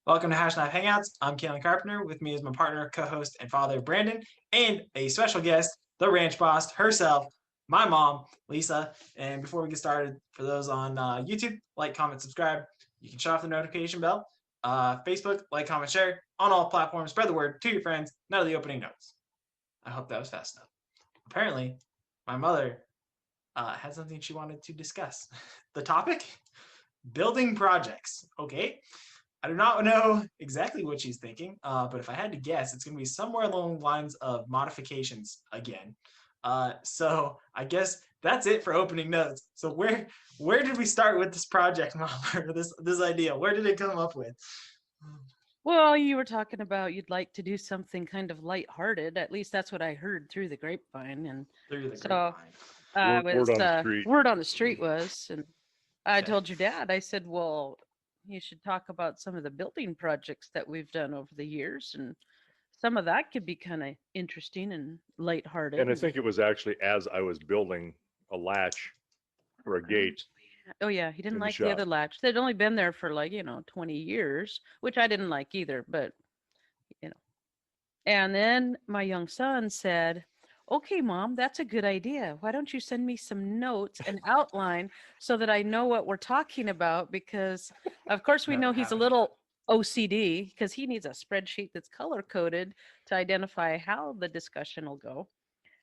Welcome to Hashknife Hangouts. I'm Calen Carpenter. With me is my partner, co-host, and father, Brandon, and a special guest, the ranch boss herself, my mom, Lisa. And before we get started, for those on YouTube, like, comment, subscribe. You can shut off the notification bell. Facebook, like, comment, share on all platforms. Spread the word to your friends. None of the opening notes. I hope that was fast enough. Apparently, my mother had something she wanted to discuss. The topic: building projects. Okay. I do not know exactly what she's thinking, but if I had to guess, it's going to be somewhere along the lines of modifications again. So I guess that's it for opening notes. So where did we start with this project, Mom, or this idea? Where did it come up with? Well, you were talking about you'd like to do something kind of lighthearted. At least that's what I heard through the grapevine. And Through the so grapevine. Word on the street. word on the street was, and I Okay. told your dad, I said, well, you should talk about some of the building projects that we've done over the years. And some of that could be kind of interesting and lighthearted. And I think it was actually as I was building a latch for a gate Oh yeah, he didn't in the like the other shop. latch. They'd only been there for 20 years, which I didn't like either, but you know. And then my young son said, "Okay, mom, that's a good idea. Why don't you send me some notes and outline so that I know what we're talking about because of course we Never know he's a happened. little OCD because he needs a spreadsheet that's color coded to identify how the discussion will go.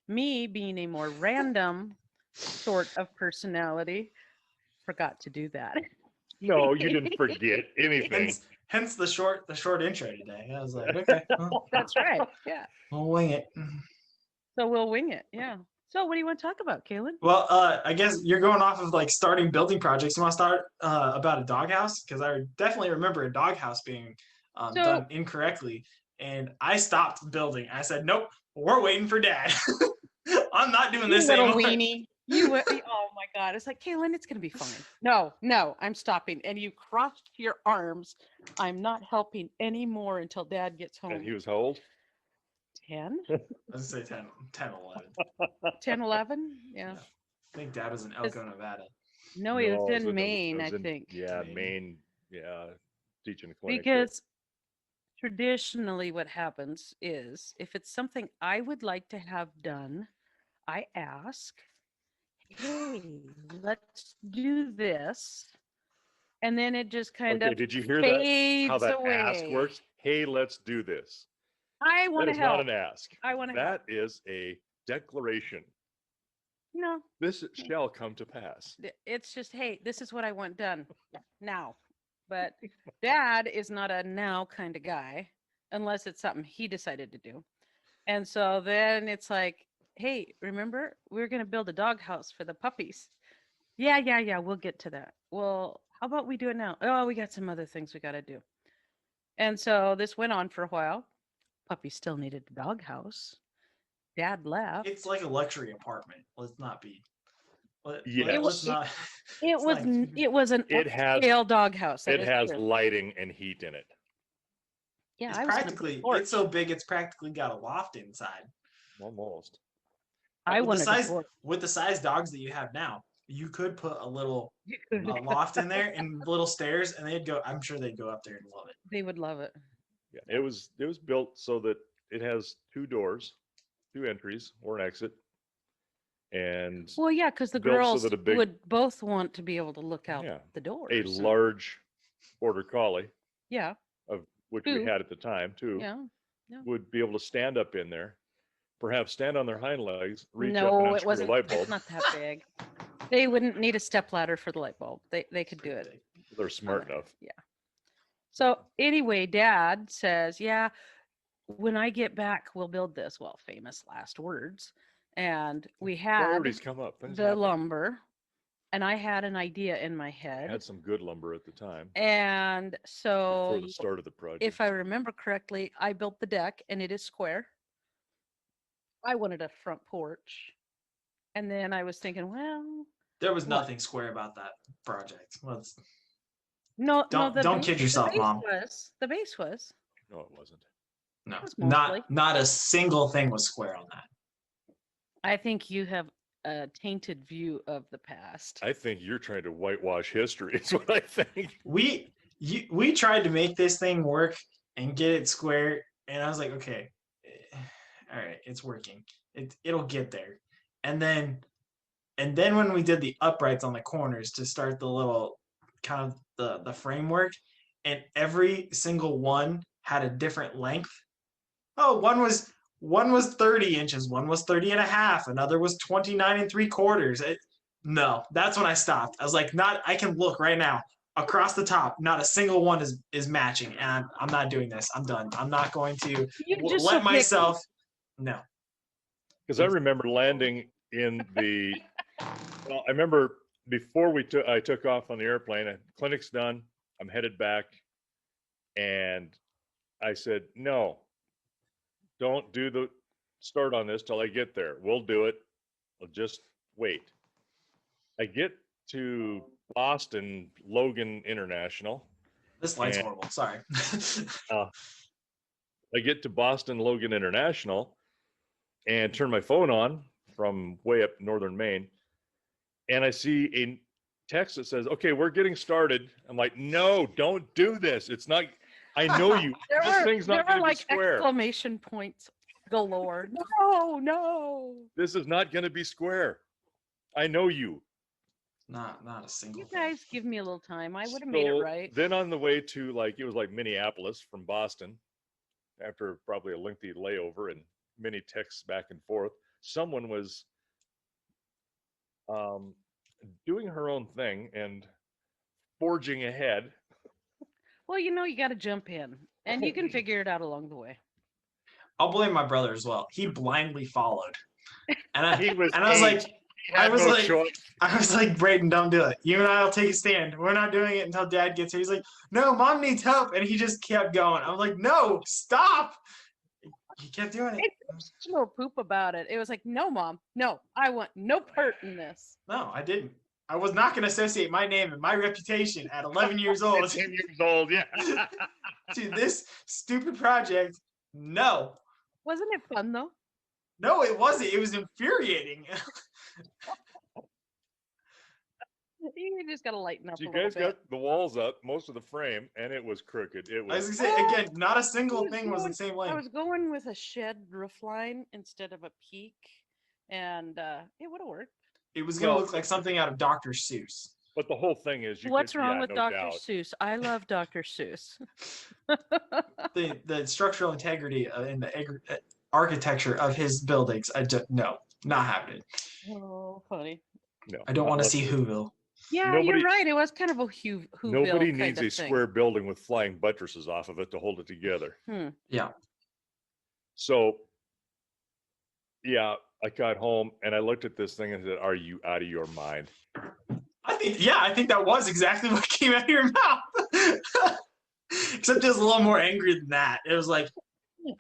Me being a more random sort of personality forgot to do that. No, you didn't forget anything. Hence the short intro today. I was like, okay, well, That's right. Yeah. we'll wing it. So we'll wing it. Yeah. So what do you want to talk about, Kaylin? Well, I guess you're going off of like starting building projects. You want to start about a doghouse? Because I definitely remember a doghouse being done So incorrectly, and I stopped building. I said, "Nope, we're waiting for Dad. I'm not doing you this little anymore." weenie. Oh my God. It's like, Kaylin, it's going to be fine. No, no, I'm stopping. And you crossed your arms. I'm not helping anymore until dad gets And home. he was how old? 10, I was gonna say 10, 11. 10, 11. Yeah. Yeah, I think Dad was in 'Cause- Elko, Nevada. No, he was No, in it Maine, I was in think. Maybe. Maine, teaching a clinic there. Because traditionally what happens is if it's something I would like to have done, I ask, hey, let's do this. And then it just kind Okay, of did you hear that? How fades that ask away. works? Hey, let's do this. I That want to is not help. an ask. I want to help. That is a declaration. No, This shall come to pass. it's just, hey, this is what I want done now. But dad is not a now kind of guy unless it's something he decided to do. And so then it's like, hey, remember, we're going to build a doghouse for the puppies. Yeah, yeah, yeah, we'll get to that. Well, how about we do it now? Oh, we got some other things we got to do. And so this went on for a while. Puppy still needed a doghouse. Dad left. It's like a luxury apartment. Let's not be. It wa- Let's Yes. it, not. it It's was like it was an It has upscale doghouse. That it is has true. lighting and heat in it. Yeah, it's I was gonna put a practically. It's porch. so big. It's practically got a loft inside. Almost. I With the wanted a size porch. dogs that you have now, you could put a little You could. loft in there and little stairs, and they'd go. I'm sure they'd go up there and love it. They would love it. Yeah, it was built so that it has two doors, two entries or an exit, and Well, yeah, because the built so girls that a big would both want to be able to look out yeah the a doors. large border collie Yeah, of which we two. had at the time too Yeah, yeah. would be able to stand up in there, perhaps stand on their hind legs, reach up and No, it unscrew a wasn't. light bulb. It's not that big. They wouldn't need a step ladder for the light bulb. They It's could do pretty it. big. They're On smart their, enough. yeah. So anyway, Dad says, "Yeah, when I get back, we'll build this." Well, famous last words. And we had Priorities come up. Things the happen. lumber, and I had an idea in my I head. had some good lumber at the time And before so, the start of the if I project. remember correctly, I built the deck, and it is square. I wanted a front porch, and then I was thinking, well, There was what? nothing square about that project. Let's No, no, don't kid the yourself, base Mom. was the base was No, it wasn't. No, was mostly. not a single thing was square on that. I think you have a tainted view of the past. I think you're trying to whitewash history. Is what I think. We we tried to make this thing work and get it square, and I was like, okay, all right, it's working. It'll get there. And then when we did the uprights on the corners to start the little kind of the framework, and every single one had a different length. Oh, one was 30 inches, one was 30 and a half, another was 29 and 3/4. No, that's when I stopped. I was like, not I can look right now across the top, not a single one is matching, and I'm not doing this. I'm done. I'm not going to You're just so let picky. myself. No. Because I remember landing in the. Well, I remember before I took off on the airplane. Clinic's done. I'm headed back, and I said, "No, don't do the start on this till I get there. We'll do it. I'll just wait." I get to Boston Logan International. This light's And- horrible. Sorry. I get to Boston Logan International and turn my phone on from way up northern Maine, and I see a text that says, "Okay, we're getting started." I'm like, "No, don't do this. It's not. I know you. This thing's not going to be like square. exclamation points galore. No. This is not going to be square. I know you." not a single You thing. guys give me a little time. I would have made it So right. Then on the way to it was like Minneapolis from Boston, after probably a lengthy layover and many texts back and forth, someone was doing her own thing and forging ahead. Well, you got to jump in, and you can figure it out along the way. I'll blame my brother as well. He blindly followed, and I He was. and I was like, He had no choice. I was like, Braden, don't do it. You and I'll take a stand. We're not doing it until Dad gets here. He's like, no, Mom needs help, and he just kept going. I was like, no, stop. He kept doing it. There's no poop about it. It was like, no, Mom, no, I want no part in this. No, I didn't. I was not going to associate my name and my reputation at 11 years old 10 years old, yeah. to this stupid project. No. Wasn't it fun though? No, it wasn't. It was infuriating. You just gotta lighten up. So you a little guys bit. got the walls up, most of the frame, and it was crooked. It I was was. going to say, again, not a I single was thing was the going- same I length. was going with a shed roof line instead of a peak, and it would have worked. It was going to Well- look like something out of Dr. Seuss. But the whole thing is, What's wrong with no Dr. doubt. Seuss? I love Dr. Seuss. The structural integrity in the architecture of his buildings, no, not happening. Oh, funny. No, I don't want to unless- see Whoville. Yeah, Nobody- you're right. It was kind of a Whoville Nobody kind needs of a thing. square building with flying buttresses off of it to hold it together. Yeah. So, yeah, I got home and I looked at this thing and said, "Are you out of your mind?" I think that was exactly what came out of your mouth. Except it was a little more angry than that. It was like,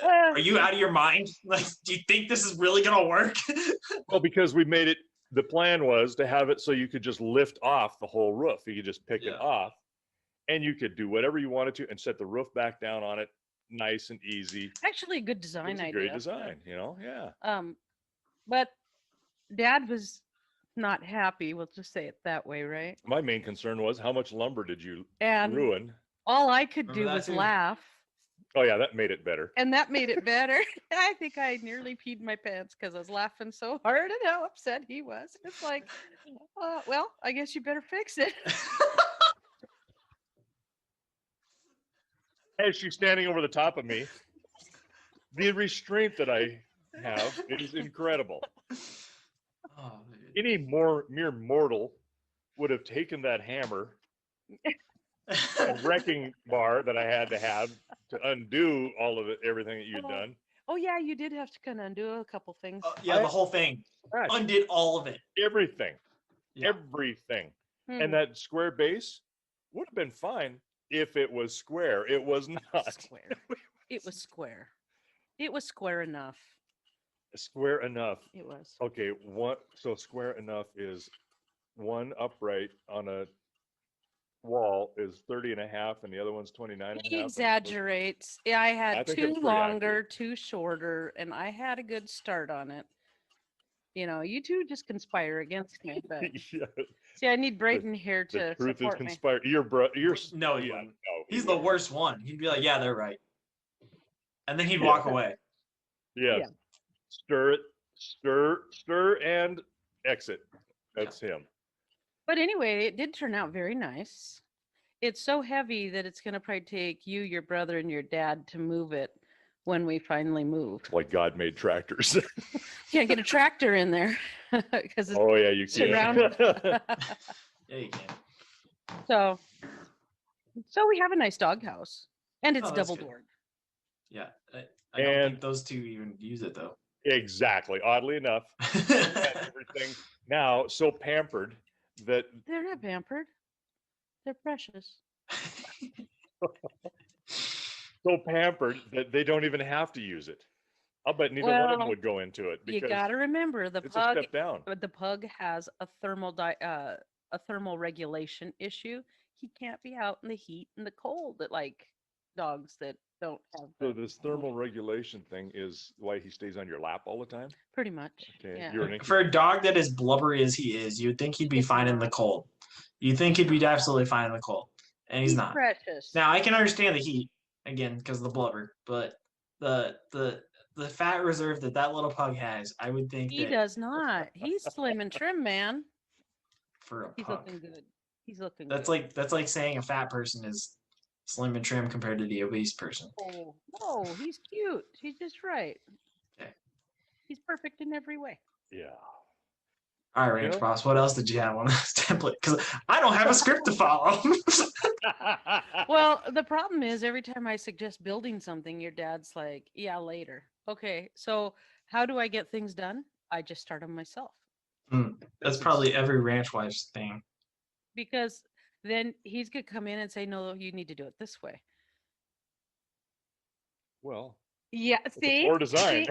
are you out of your mind? Like, do you think this is really gonna work? Well, because we made it. The plan was to have it so you could just lift off the whole roof. You could just pick it Yeah. off, and you could do whatever you wanted to and set the roof back down on it, nice and easy. Actually, a good It design was a idea. great design, yeah. But Dad was not happy. We'll just say it that way, right? My main concern was how much lumber did you And ruin? all I could Remember do that was too? laugh, Oh yeah, that made it better. and that made it better. I think I nearly peed my pants because I was laughing so hard at how upset he was. It's like, well, I guess you better fix it. As she's standing over the top of me, the restraint that I have is incredible. Oh, dude. Any mere mortal would have taken that hammer and wrecking bar that I had to have to undo all of it, everything that you'd done. Oh yeah, you did have to kind of undo a couple things. Yeah, the whole thing. Gosh, Undid all of it. everything, Yeah. everything. Hmm. And that square base would have been fine if it was square. It was not Square. It was square. It was square enough. square enough. It was. Okay, so square enough is one upright on a wall is 30 and a half and the other one's 29 and a He half. exaggerates. Yeah, I had I think two it's pretty longer, accurate. two shorter, and I had a good start on it. You two just conspire against me. But Yeah, see, I need Brayden here the to truth is support me. conspired. Your No, he yeah, wouldn't. no, He's the worst one. He'd be like, "Yeah, they're right," and then he'd Yeah. walk away. Yeah. Yeah. Stir it, stir, and exit. That's him. But anyway, it did turn out very nice. It's so heavy that it's going to probably take you, your brother, and your dad to move it when we finally move. Like God made tractors. Can't get a tractor in there because it's Oh yeah, you surrounded. can. Yeah, you can. So we have a nice doghouse, and it's Oh, that's double good. doored. Yeah, I don't And- think those two even use it though. Exactly. Oddly enough, had everything now so pampered that They're not pampered. They're precious. they don't even have to use it. I'll bet neither one of them Well, would go into it You because got to remember the it's a pug. step down. But the pug has a thermal regulation issue. He can't be out in the heat and the cold that like dogs that don't have. So the- this thermal regulation thing is why he stays on your lap all the time. Pretty much. Okay, Yeah. you're an For a dog that is blubbery as he is, you'd think he'd be He's fine in the not. cold. You'd think he'd be absolutely fine in the cold, and he's not. precious. Now I can understand the heat again because of the blubber, but the fat reserve that little pug has, I would think He that does not. He's slim and trim, man. for a He's pug, looking good. He's looking that's good. like saying a fat person is slim and trim compared to the obese person. Oh, no, he's cute. He's just right. Okay. He's perfect in every way. Yeah. All right, Ranch know- Boss, what else did you have on this template? Because I don't have a script to follow. Well, the problem is every time I suggest building something, your dad's like, yeah, later. Okay, so how do I get things done? I just start them myself That's probably every ranch wife's thing. because then he's going to come in and say, no, you need to do it this way. Well, Yeah, a see? poor design.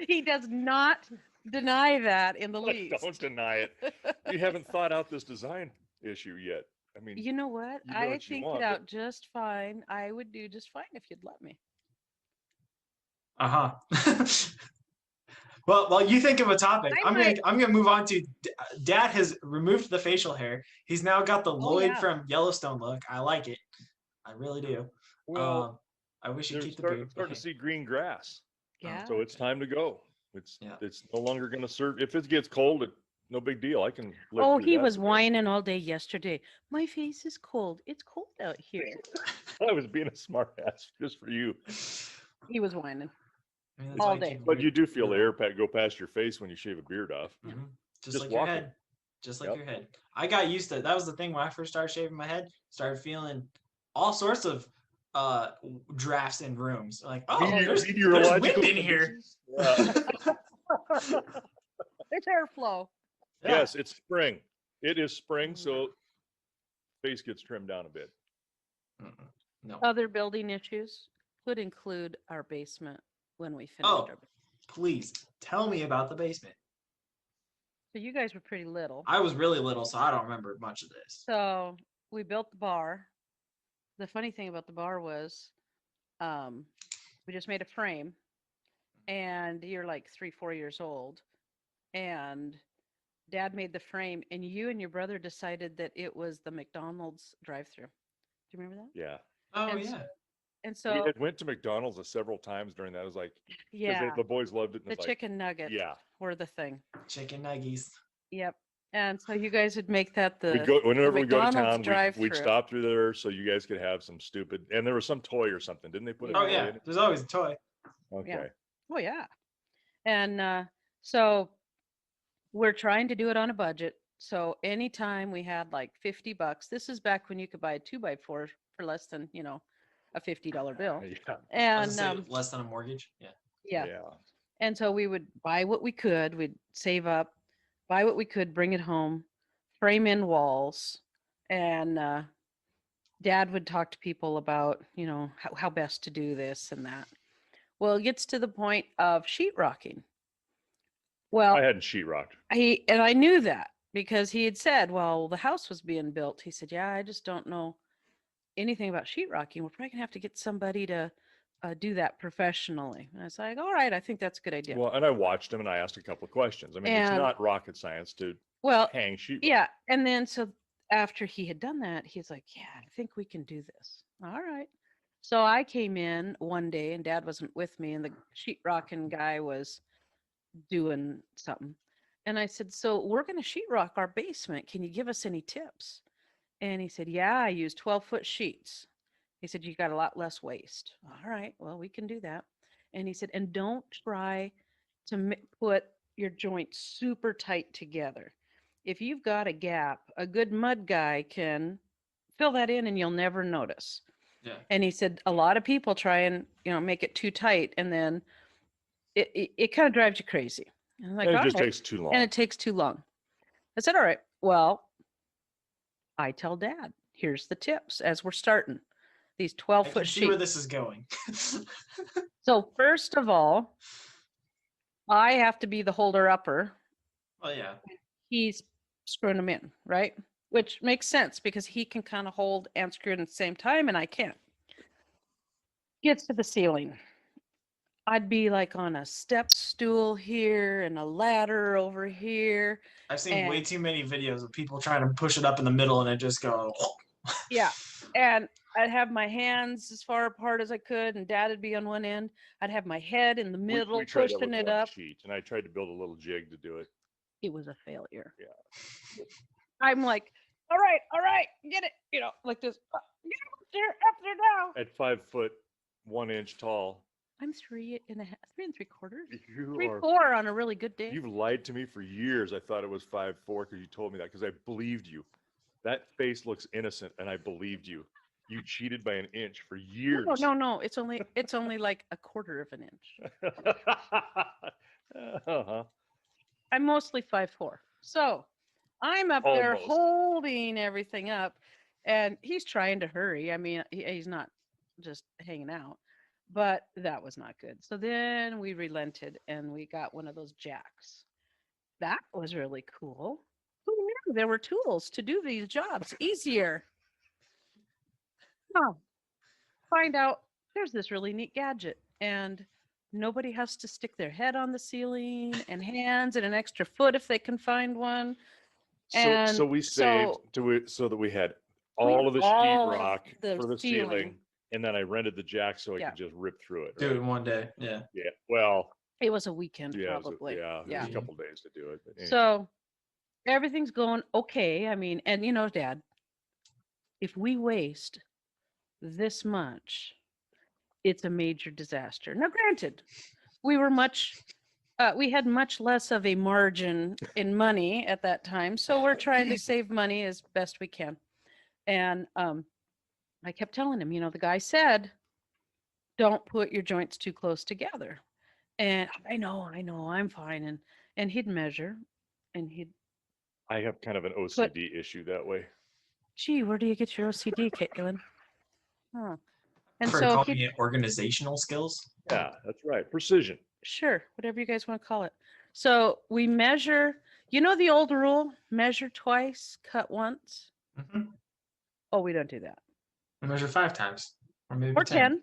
He does not deny that in the least. don't deny it. You haven't thought out this design issue yet. I mean, You know what? You know I what you think want, it but- out just fine. I would do just fine if you'd let me. Uh-huh. Well, you think of a topic. I might- I'm gonna move on to Dad has removed the facial hair. He's now got the Lloyd yeah. from Yellowstone look. I like it. I really do. well, I wish you'd they're keep the beard. starting to see green grass, Yeah. so it's time to go. It's Yeah. it's no longer going to serve. If it gets cold, no big deal. I can. live Oh, through he that was for a bit. whining all day yesterday. My face is cold. It's cold out here. I was being a smart ass just for you. He was whining. I mean, that's all why you day. keep the But you beard do feel the beautiful. air pack go past your face when you shave a beard off. Mhm. Just Just like your walking. head. Just like Yep. your head. I got used to it. That was the thing when I first started shaving my head. Started feeling all sorts of drafts in rooms. Like, oh, there's Meteorological wind in here. conditions? Yeah. There's airflow. Yeah. Yes, it's spring. It is spring, so face gets trimmed down a bit. Mm-mm. No. Other building issues could include our basement when we finished Oh. our basement. Please tell me about the basement. So you guys were pretty little. I was really little, so I don't remember much of this. So we built the bar. The funny thing about the bar was we just made a frame and you're like 3-4 years old and dad made the frame and you and your brother decided that it was the McDonald's drive-through. Do you remember that? Yeah. Oh And yeah. And We so had went to McDonald's several times during that. I was like, because yeah, the boys loved it. And the it's like, chicken nuggets yeah. were the thing. Chicken nuggies. Yep. And so you guys would make that the We'd go whenever we go to McDonald's town. We'd drive-through. stop through there so you guys could have some stupid. And there was some toy or something, didn't they put a Oh toy yeah. in it? There's always a toy. Okay. Oh yeah. And so we're trying to do it on a budget. So anytime we had like $50, this is back when you could buy a 2x4 for less than, a $50 bill. Yeah. I And was gonna say less than a mortgage. Yeah. yeah. Yeah. And so we would buy what we could, we'd save up, buy what we could, bring it home, frame in walls, and dad would talk to people about, how best to do this and that. Well, it gets to the point of sheetrocking. Well, I hadn't sheetrocked. I knew that because he had said, well, the house was being built. He said, yeah, I just don't know anything about sheetrocking. We're probably gonna have to get somebody to do that professionally. And I was like, all right, I think that's a good idea. Well, and I watched him and I asked a couple of questions. I mean, it's And- not rocket science to Well, hang sheetrock. yeah. And then so after he had done that, he's like, yeah, I think we can do this. All right. So I came in one day and Dad wasn't with me, and the sheetrocking guy was doing something. And I said, so we're going to sheetrock our basement. Can you give us any tips? And he said, yeah, I use 12-foot sheets. He said, you got a lot less waste. All right, well, we can do that. And he said, and don't try to put your joints super tight together. If you've got a gap, a good mud guy can fill that in and you'll never notice. Yeah. And he said, a lot of people try and, make it too tight, and then it kind of drives you crazy. And I'm like, And it all just right. takes too long. And it takes too long. I said, all right, well, I tell Dad, here's the tips as we're starting. These I 12-foot can see where sheets. this is going. So first of all, I have to be the holder upper. Oh yeah. He's screwing them in, right? Which makes sense because he can kind of hold and screw it at the same time, and I can't. Gets to the ceiling. I'd be like on a step stool here and a ladder over here. I've seen way And too many videos of people trying to push it up in the middle and it just go. yeah. And I'd have my hands as far apart as I could, and Dad would be on one end. I'd have my head in the middle, we tried that pushing with it one up. sheet, and I tried to build a little jig to do it. It was a failure. Yeah. I'm like, all right, get it, like this. Get up there now. At 5 foot 1 inch tall. I'm 3 3 3/4. You 3/4 on a really good day. You've lied to me for years. I thought it was 5'4" because you told me that, because I believed you. That face looks innocent, and I believed you. You cheated by an inch for years. No. It's only like a quarter of an inch. Uh-huh. I'm mostly 5'4". So I'm up there Almost. holding everything up, and he's trying to hurry. I mean, he's not just hanging out, but that was not good. So then we relented and we got one of those jacks. That was really cool. Who knew there were tools to do these jobs easier? Oh, find out there's this really neat gadget, and nobody has to stick their head on the ceiling, and hands, and an extra foot if they can find one. So we saved so that we had all of the sheetrock for the ceiling, and then I rented the jack so I could just rip through it. Do it in one day. Yeah. Yeah. Well, it was a weekend, yeah, probably. it was a couple days to do it. But anyway. So everything's going okay. I mean, and Dad, if we waste this much, it's a major disaster. Now, granted, we had much less of a margin in money at that time, so we're trying to save money as best we can. And I kept telling him, the guy said, don't put your joints too close together. And I know, I'm fine. And he'd measure, and I have kind of an OCD issue that way. Gee, where do you get your OCD, Calen? Huh. And For so calling it organizational skills. Yeah, that's right. Precision. Sure, whatever you guys want to call it. So we measure, the old rule, measure twice, cut once. Mm-hmm. Oh, we don't do that. We measure 5 times. Or maybe Or 10.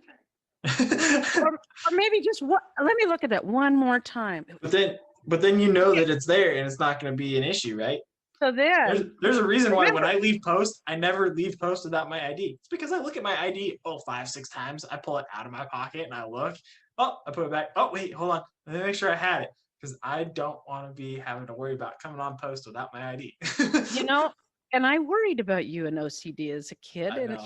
or maybe just what? Let me look at that one more time. But then that it's there and it's not going to be an issue, right? So then there's a reason why when I leave post, I never leave post without my ID. It's because I look at my ID 5-6 times. I pull it out of my pocket and I look. Oh, I put it back. Oh, wait, hold on. Let me make sure I had it, because I don't want to be having to worry about coming on post without my ID. And I worried about you and OCD as a kid, and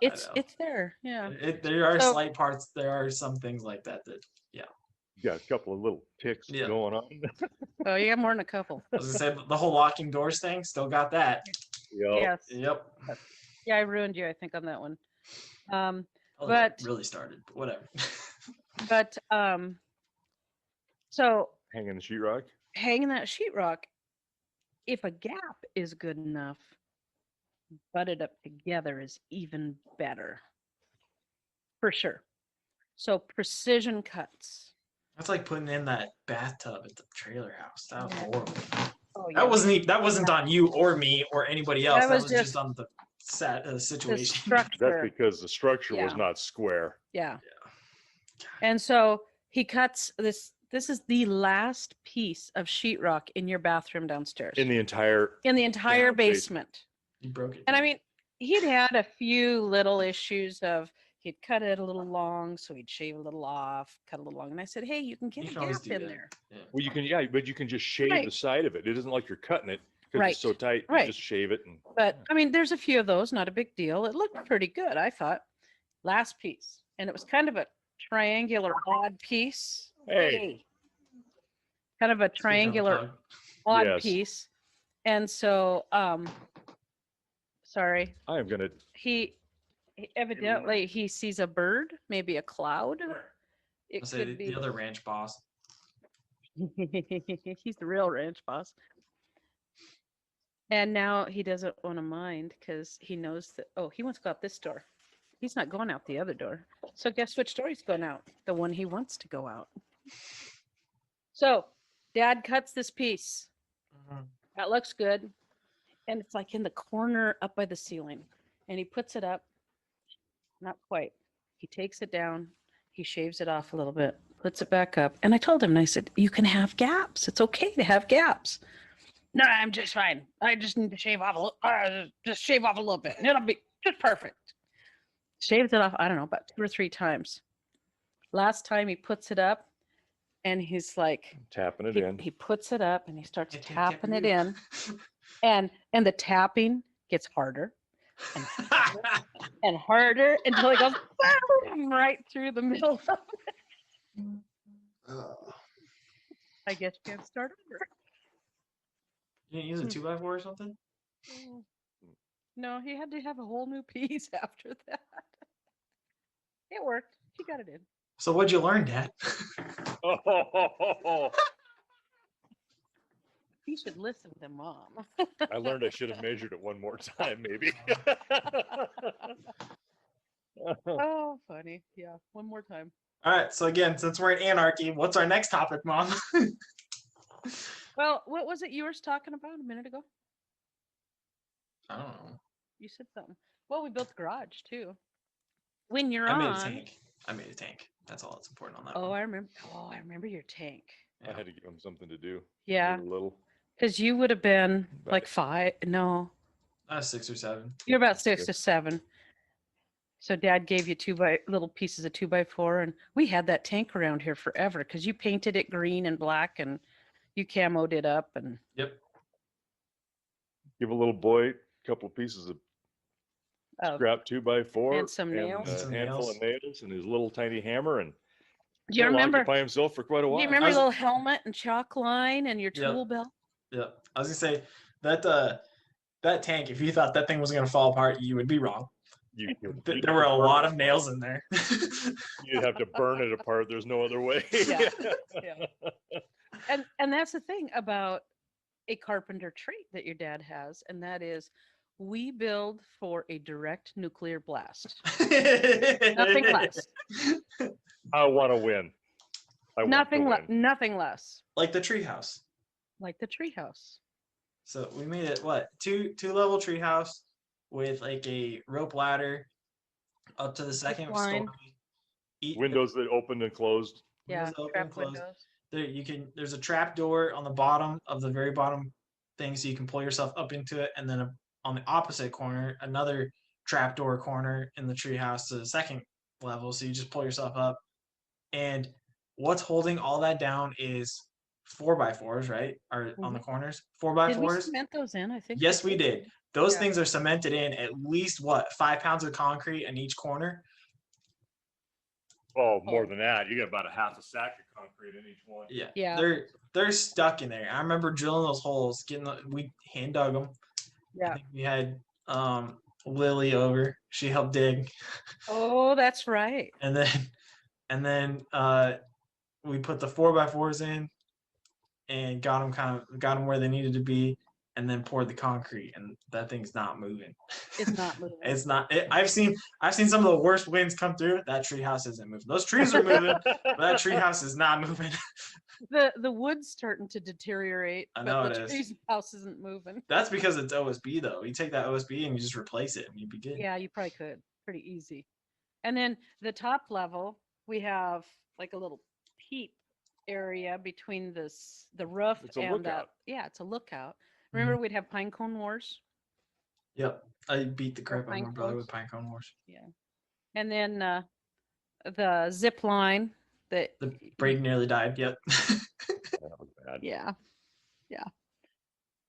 it's there. Yeah. There are slight parts. There are some things like that. Yeah. You got a couple of little ticks going on. Oh, you got more than a couple. I was gonna say the whole locking doors thing. Still got that. Yep. Yes. Yep. Yeah, I ruined you, I think, on that one. But really started. But whatever. But so hanging the sheetrock. Hanging that sheetrock. If a gap is good enough, butted up together is even better. For sure. So precision cuts. That's like putting in that bathtub at the trailer house. That was horrible. Oh, yeah. That wasn't on you or me or anybody else. That was just on the situation. That's because the structure was not square. Yeah. And so he cuts this. This is the last piece of sheetrock in your bathroom downstairs. In the entire basement. You broke it. And I didn't mean, he'd had a few little issues of he'd cut it a little long, so he'd shave a little off, cut a little long. And I said, hey, you can get You a can always gap do in that. there. Yeah. Well, you can, yeah, but you can just shave the Right. side of it. It isn't like you're cutting it because Right. it's so tight. You Right. just shave it. And But I mean, there's a few of those, not a big deal. It looked pretty good, I thought. Last piece. And it was kind of a triangular odd piece. Hey. Kind of a Speaking of a triangular pug, odd Yes. piece. And so sorry, I am gonna. evidently he sees a bird, maybe a cloud. It I'll say could be the other ranch boss. he's the real ranch boss. And now he doesn't want to mind because he knows that, oh, he wants to go out this door. He's not going out the other door. So guess which door he's going out? The one he wants to go out. So Dad cuts this piece. Mhm. That looks good. And it's like in the corner up by the ceiling. And he puts it up. Not quite. He takes it down. He shaves it off a little bit, puts it back up. And I told him, and I said, you can have gaps. It's okay to have gaps. No, I'm just fine. I just need to shave off a little, just shave off a little bit. And it'll be just perfect. Shaves it off, I don't know, about 2 or 3 times. Last time he puts it up and he's like, Tapping it he, in. he puts it up and he starts Hey, Tim, tapping it can't in. And the tapping gets harder and harder and harder until it goes boom, right through the middle of it. I guess you can't start over. You didn't use a 2x4 or something? No, he had to have a whole new piece after that. It worked. He got it in. So what'd you learn, Dad? Oh, He should listen to Mom. I learned I should have measured it one more time, maybe. Oh, funny. Yeah, one more time. All right. So again, since we're in anarchy, what's our next topic, Mom? Well, what was it you were talking about a minute ago? I don't know. You said something. Well, we built the garage too. When you're I made a on. tank. I made a tank. That's all that's important on that Oh, one. I remember. Oh, I remember your tank. I had to give him something to do. Yeah, They were little. because you would have been About like 5. No, 6 or 7. you're about 6 Yes. to 7. So Dad gave you little pieces of 2x4, and we had that tank around here forever because you painted it green and black, and you camoed it up, and Yep. Give a little boy a couple of pieces of scrap 2x4 and some nails. And a some handful nails. of nails and his little tiny hammer, and Do you he'll remember? occupy himself for quite a Do while. you remember I your was- little helmet and chalk line and your Yep. tool belt? Yep. I was gonna say that tank. If you thought that thing was gonna fall apart, you would be wrong. You'd There were a lot of nails in there. You'd have to burn it apart. There's no other way. Yeah. And that's the thing about a carpenter trait that your dad has, and that is we build for a direct nuclear blast. Nothing less. I want to win. Nothing less. Like the treehouse. Like the treehouse. So we made it what two-level treehouse with like a rope ladder up to the second line. story. Windows that opened and closed. Yeah, Windows open trap and closed. windows. There's a trap door on the bottom of the very bottom thing, so you can pull yourself up into it, and then on the opposite corner, another trap door corner in the treehouse to the second level, so you just pull yourself up. And what's holding all that down is 4x4s, right? Are on the corners. Did we 4x4s. cement those in? I think. Yes, we did. Those Yeah. things are cemented in at least 5 pounds of concrete in each corner. Oh, more than that. You got about a half a sack of concrete in each one. Yeah. Yeah. They're stuck in there. I remember drilling those holes, we hand dug them. I Yeah. think we had Lily over. She helped dig. Oh, that's right. And then we put the 4x4s in and got them where they needed to be, and then poured the concrete, and that thing's not moving. It's not moving. It's not. I've seen some of the worst winds come through. That treehouse isn't moving. Those trees are moving, but that treehouse is not moving. The wood's starting to deteriorate, I but know the it is. tree's house isn't moving. That's because it's OSB though. You take that OSB and you just replace it, and you'd be good. Yeah, you probably could. Pretty easy. And then the top level, we have like a little peep area between the roof It's a and lookout. yeah, it's a lookout. Remember we'd have pine cone wars? Yep. I beat the crap out of pine my brother cones. with pine cone horse. And then the zip line that The braid nearly died. Yep. That was bad. yeah.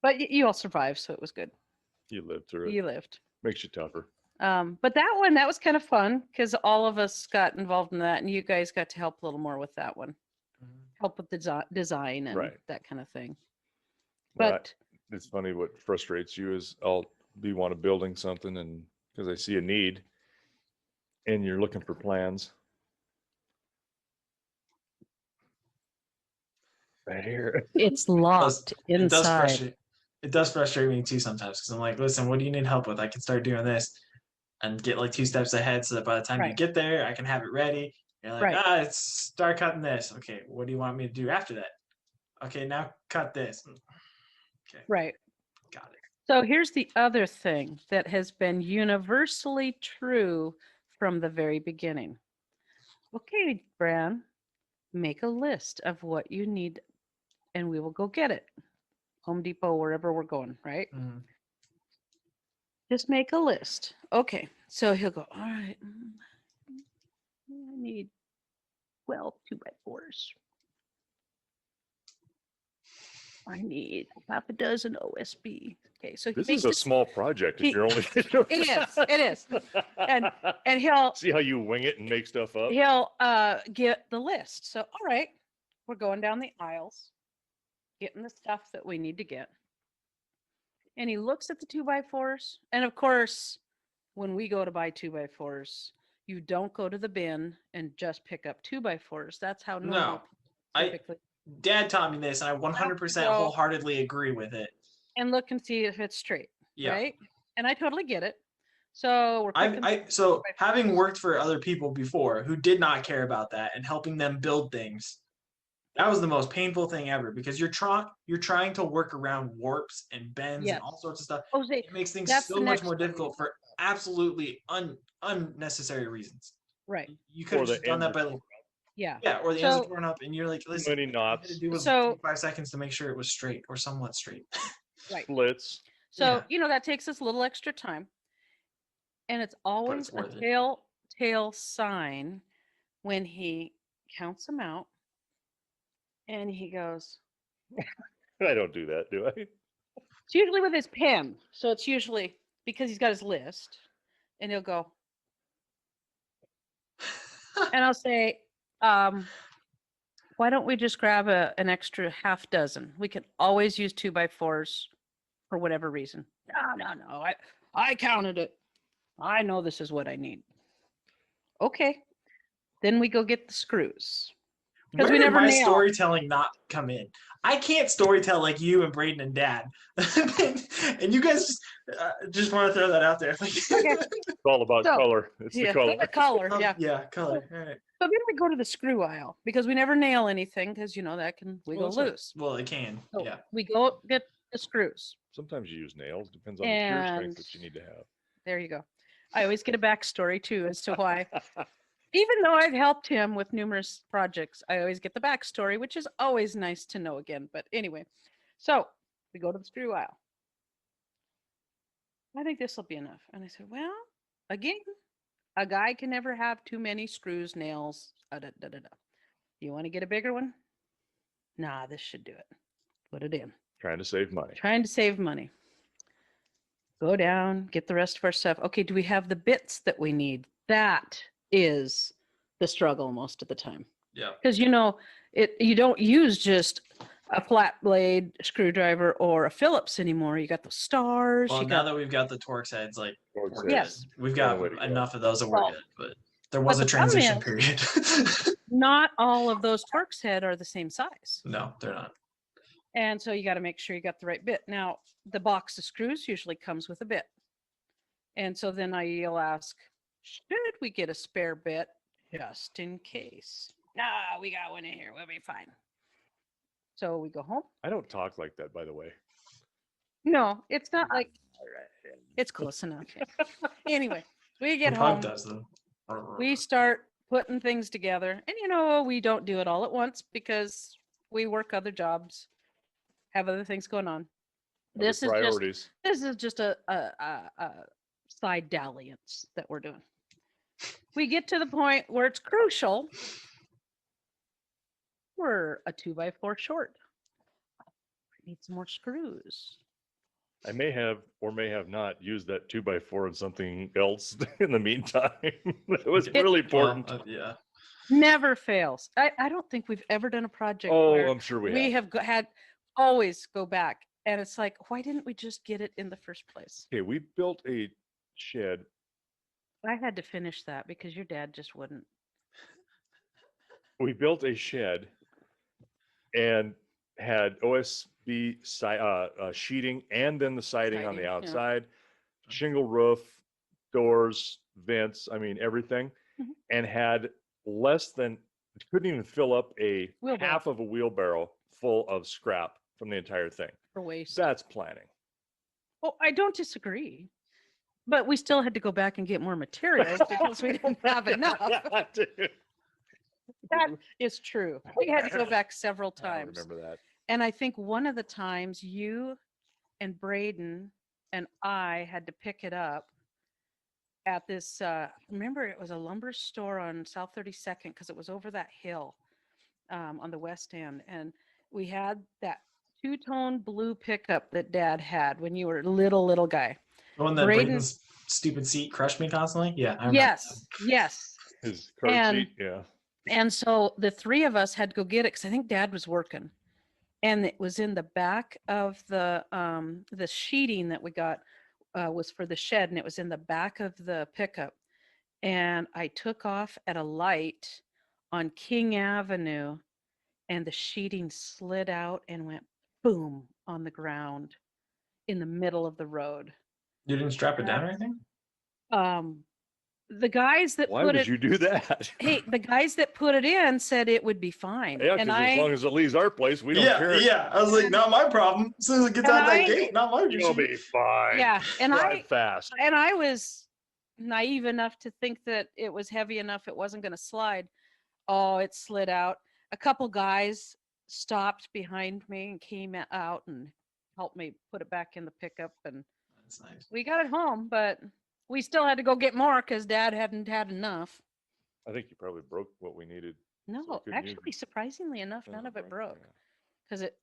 But you all survived, so it was good. You lived through it. You lived. Makes you tougher. But that was kind of fun because all of us got involved in that, and you guys got to help a little more with that one. Help with the design and Right. that kind of thing. Well, But it's funny what frustrates you is I'll be want to building something and because I see a need and you're looking for plans. Right here. it's locked It does inside. frustrate. It does frustrate me too sometimes because I'm like, listen, what do you need help with? I can start doing this and get like 2 steps ahead so that by the time you Right. get there, I can have it ready. You're like, Right. it's start cutting this. Okay, what do you want me to do after that? Okay, now cut this. Okay, Right. got it. So here's the other thing that has been universally true from the very beginning. Okay, Bran, make a list of what you need and we will go get it. Home Depot, wherever we're going, right? Mhm. Just make a list. Okay, so he'll go, all right, I need 12 2x4s. I need half a dozen OSB. Okay, so he This makes is a this- small project if he- you're only it is. And he'll see how you wing it and make stuff up. he'll get the list. So all right, we're going down the aisles, getting the stuff that we need to get. And he looks at the 2x4s. And of course, when we go to buy 2x4s, you don't go to the bin and just pick up 2x4s. That's how normal No, I typically. Dad taught me this, and I 100% go- wholeheartedly agree with it. And look and see if it's straight, Yeah. right? And I totally get it. So we're picking So 2x4s. having worked for other people before who did not care about that and helping them build things, that was the most painful thing ever because you're trying to work around warps and bends Yes. and all sorts of stuff. Jose, It makes things that's so the much next more one. difficult for absolutely unnecessary reasons. Right. You could Or have the just done that ends by are Yeah. or the ends are So torn up and you're like, too listen, many all I had to knots, do was So- take 5 seconds to make sure it was straight or somewhat straight. right. splits. So, Yeah. you know, that takes us a little extra time. And it's always it's a worth it. telltale sign when he counts them out and he goes, I don't do that, do I? it's usually with his pen. So it's usually because he's got his list and he'll go, and I'll say, why don't we just grab an extra half dozen? We can always use 2x4s for whatever reason. No. I counted it. I know this is what I need. Okay. Then we go get the screws. Where we did never my nail. storytelling not come in? I can't storytell like you and Braden and Dad, and you guys just want to throw that out there. It's all about So, color. It's the color. The color, yeah. Yeah, color. All right. So then we go to the screw aisle because we never nail anything because you know that can wiggle that's right. loose. Well, it can. So Yeah. we go get the screws. Sometimes you use nails. Depends on the screw strength that you need to have. There you go. I always get a backstory too as to why. Even though I've helped him with numerous projects, I always get the backstory, which is always nice to know again. But anyway, so we go to the screw aisle. I think this will be enough. And I said, well, again, a guy can never have too many screws, nails. You want to get a bigger one? Nah, this should do it. Put it in. Trying to save money. Trying to save money. Go down, get the rest of our stuff. Okay, do we have the bits that we need? That is the struggle most of the time. Yeah. Because you know, you don't use just a flat blade screwdriver or a Phillips anymore. You got the stars. Well, you now got, that we've got the Torx heads, like Torx we're heads. Yes. good. We've The got only way to go. enough of those that we're Well, good. But there was but a the problem transition is- period. not all of those Torx head are the same size. No, they're not. And so you got to make sure you got the right bit. Now, the box of screws usually comes with a bit. And so then you'll ask, should we get a spare bit just in case? Nah, we got one in here. We'll be fine. So we go home. I don't talk like that, by the way. No, it's not like it's close enough. Anyway, we get The pug home. does though. We start putting things together. And you know, we don't do it all at once because we work other jobs, have other things going on. This is just priorities. a side dalliance that we're doing. We get to the point where it's crucial. We're a 2x4 short. We need some more screws. I may have or may have not used that 2x4 in something else in the meantime. It was really important. Yeah. Never fails. I don't think we've ever done a project Oh, where I'm sure we have. have had always go back. And it's like, why didn't we just get it in the first place? Okay, we built a shed. I had to finish that because your dad just wouldn't. We built a shed and had OSB sheeting and then the siding on Siding, the yeah. outside, shingle roof, doors, vents, I mean, everything. Mhm. And had less than, couldn't even fill up a Wheelbarrow. half of a wheelbarrow full of scrap from the entire thing. For waste. That's planning. Well, I don't disagree. But we still had to go back and get more materials because we didn't have enough. Dude, That is true. We had to go back several I times. remember that. And I think one of the times you and Braden and I had to pick it up at this, remember it was a lumber store on South 32nd because it was over that hill on the west end. And we had that two-tone blue pickup that Dad had when you were a little guy. The one that Braden- Braden's stupid seat crushed me constantly. Yeah. I remember Yes. His car And- seat, yeah. And so the three of us had to go get it because I think Dad was working, and it was in the back of the sheeting that we got was for the shed, and it was in the back of the pickup. And I took off at a light on King Avenue, and the sheeting slid out and went boom on the ground in the middle of the road. You didn't strap it down or anything? The guys that Why put would it you do that? hey, the guys that put it in said it would be fine. Yeah, and because as long as it leaves our place, we don't Yeah, care. yeah. I was like, not my problem. As soon as it gets And out I- that gate, not my You'll issue. be fine. yeah, and Drive fast. I was naive enough to think that it was heavy enough it wasn't going to slide. Oh, it slid out. A couple guys stopped behind me and came out and helped me put it back in the pickup, and That's nice. we got it home, but we still had to go get more because Dad hadn't had enough. I think you probably broke what we needed. No, couldn't use actually, it. surprisingly enough, None none of of it broke Yeah. because it.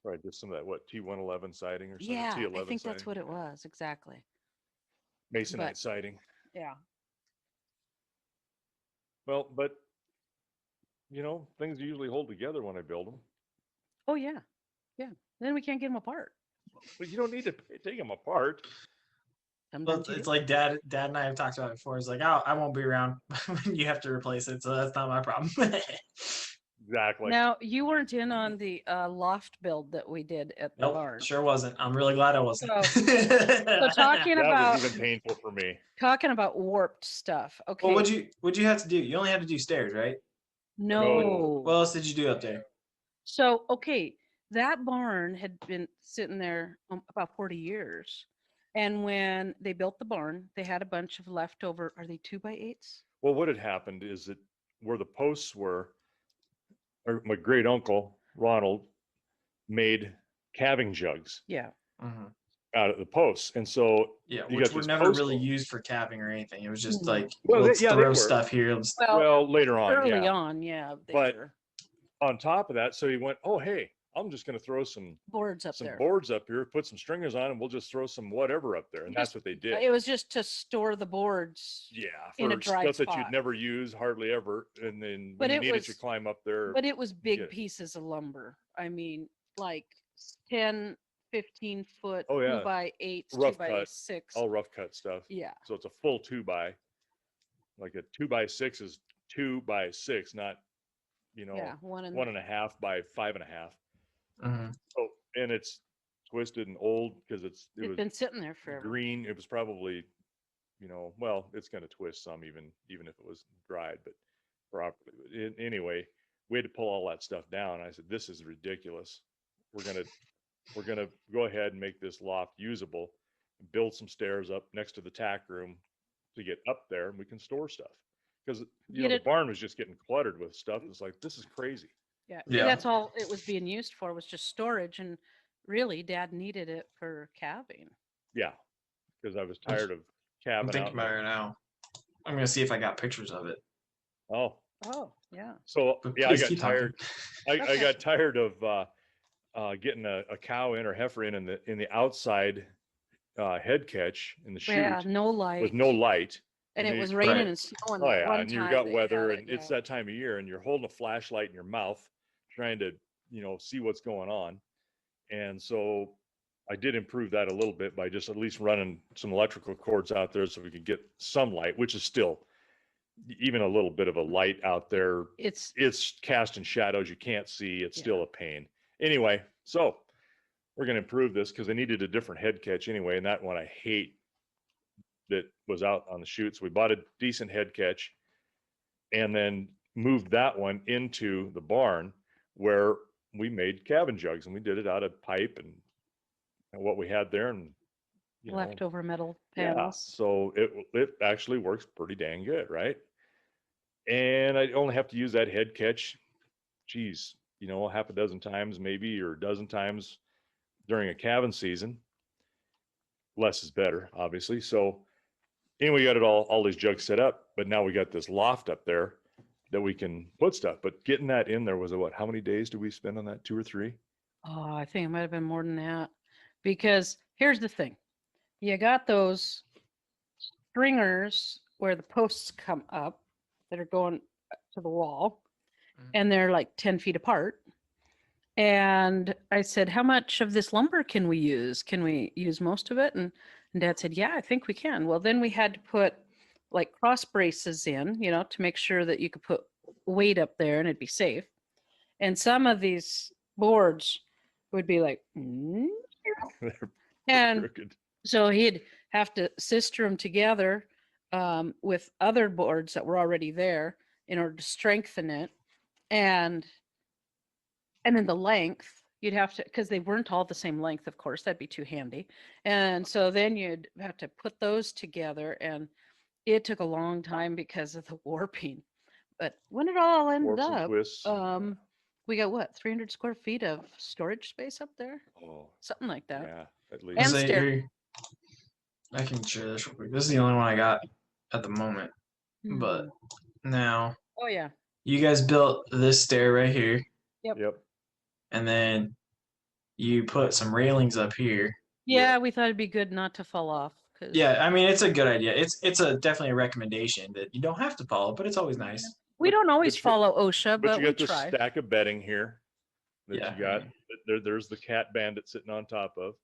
Right, just some of that, what, T111 siding or something? Yeah, T11 I think that's siding? what it was exactly. Masonite but- siding. Yeah. Well, but, things usually hold together when I build them. Oh yeah, yeah. Then we can't get them apart. But you don't need to take them apart. Well, Sometimes you it's do. like Dad and I have talked about it before. It's like, oh, I won't be around when you have to replace it, so that's not my problem. Exactly. Now you weren't in on the loft build that we did at the Nope, barn. sure wasn't. I'm really glad I wasn't. So talking That about was even painful for me. warped stuff. Okay. Well, what'd you have to do? You only had to do stairs, right? No. What else did you do up there? So okay, that barn had been sitting there about 40 years, and when they built the barn, they had a bunch of leftover. Are they 2x8s? Well, what had happened is that where the posts were, my great uncle Ronald made calving jugs Yeah. Mhm. out of the posts, and so Yeah, You which got were these never post really holes. used for calving or anything. It was just No. like, Well, let's they throw were. stuff here. Let's- well later on, early yeah. on, yeah. They But- were On top of that, so he went, oh hey, I'm just going to throw some boards up there. boards up here, put some stringers on, and we'll just throw some whatever up there, and that's Just- what they did. It was just to store the boards. Yeah, in a for dry stuff that spot. you'd never use hardly ever, and then But when you it needed to was- climb up there. But it was big get it. pieces of lumber. I mean, like 10, 15 foot, Oh, yeah. 2x8s, Rough cut, 2x6. all rough cut stuff. Yeah. So it's a full 2x. Like a 2x6 is 2x6, not Yeah. One and 1.5 by 5.5. Mhm. Oh, and it's twisted and old because it it's was been sitting there forever. green. It was probably, well, it's going to twist some even if it was dried, but properly. But anyway, we had to pull all that stuff down. I said, this is ridiculous. We're gonna go ahead and make this loft usable, build some stairs up next to the tack room to get up there, and we can store stuff. Because Get the it- barn was just getting cluttered with stuff. It's like, this is crazy. Yeah. Yeah. That's all it was being used for, was just storage. And really, Dad needed it for calving. Yeah, because I was tired of I'm calving thinking out. about it right now. I'm gonna see if I got pictures of it. Oh, Oh, yeah. so But yeah, I please got keep talking. tired. I Okay. got tired of getting a cow in or heifer in the outside head catch in the Yeah, chute no light. with no light. And it then was you- raining Right. and snowing Oh that yeah, one and you've time got they weather, had and it, it's yeah. that time of year, and you're holding a flashlight in your mouth, trying to see what's going on. And so I did improve that a little bit by just at least running some electrical cords out there so we could get some light, which is still even a little bit of a light out there. It's It's casting shadows you can't see. It's Yeah. still a pain. Anyway, so we're going to improve this because I needed a different head catch anyway, and that one I hate that was out on the chute. So we bought a decent head catch and then moved that one into the barn where we made cabin jugs, and we did it out of pipe and what we had there, and leftover metal yeah, panels. so it actually works pretty dang good, right? And I only have to use that head catch, geez, half a dozen times maybe, or a dozen times during a cabin season. Less is better, obviously. So anyway, we got it all these jugs set up, but now we got this loft up there that we can put stuff. But getting that in there was how many days did we spend on that? 2 or 3? Oh, I think it might have been more than that. Because here's the thing. You got those stringers where the posts come up that are going to the wall, Mhm. and they're like 10 feet apart. And I said, how much of this lumber can we use? Can we use most of it? And Dad said, yeah, I think we can. Well, then we had to put like cross braces in, to make sure that you could put weight up there and it'd be safe. And some of these boards would be like, They're and crooked. so he'd have to sister them together with other boards that were already there in order to strengthen it. And then the length, you'd have to, because they weren't all the same length, of course, that'd be too handy. And so then you'd have to put those together. And it took a long time because of the warping. But when it all ended Warps and up, twists. we got what, 300 square feet of storage space up there? Oh, Something like that. yeah, at And least. Say, stair- here, I can share this real quick. This is the only one I got at the moment. But now Oh, yeah. you guys built this stair right here, Yep. and then you put some railings up here. Yeah, we thought it'd be good not to fall off. Yeah, I mean it's a good idea. It's a definitely a recommendation that you don't have to follow, but it's always nice. We don't always but you- follow OSHA, But but you we got this try. stack of bedding here that Yeah, you got. There's the cat bandit sitting on top of.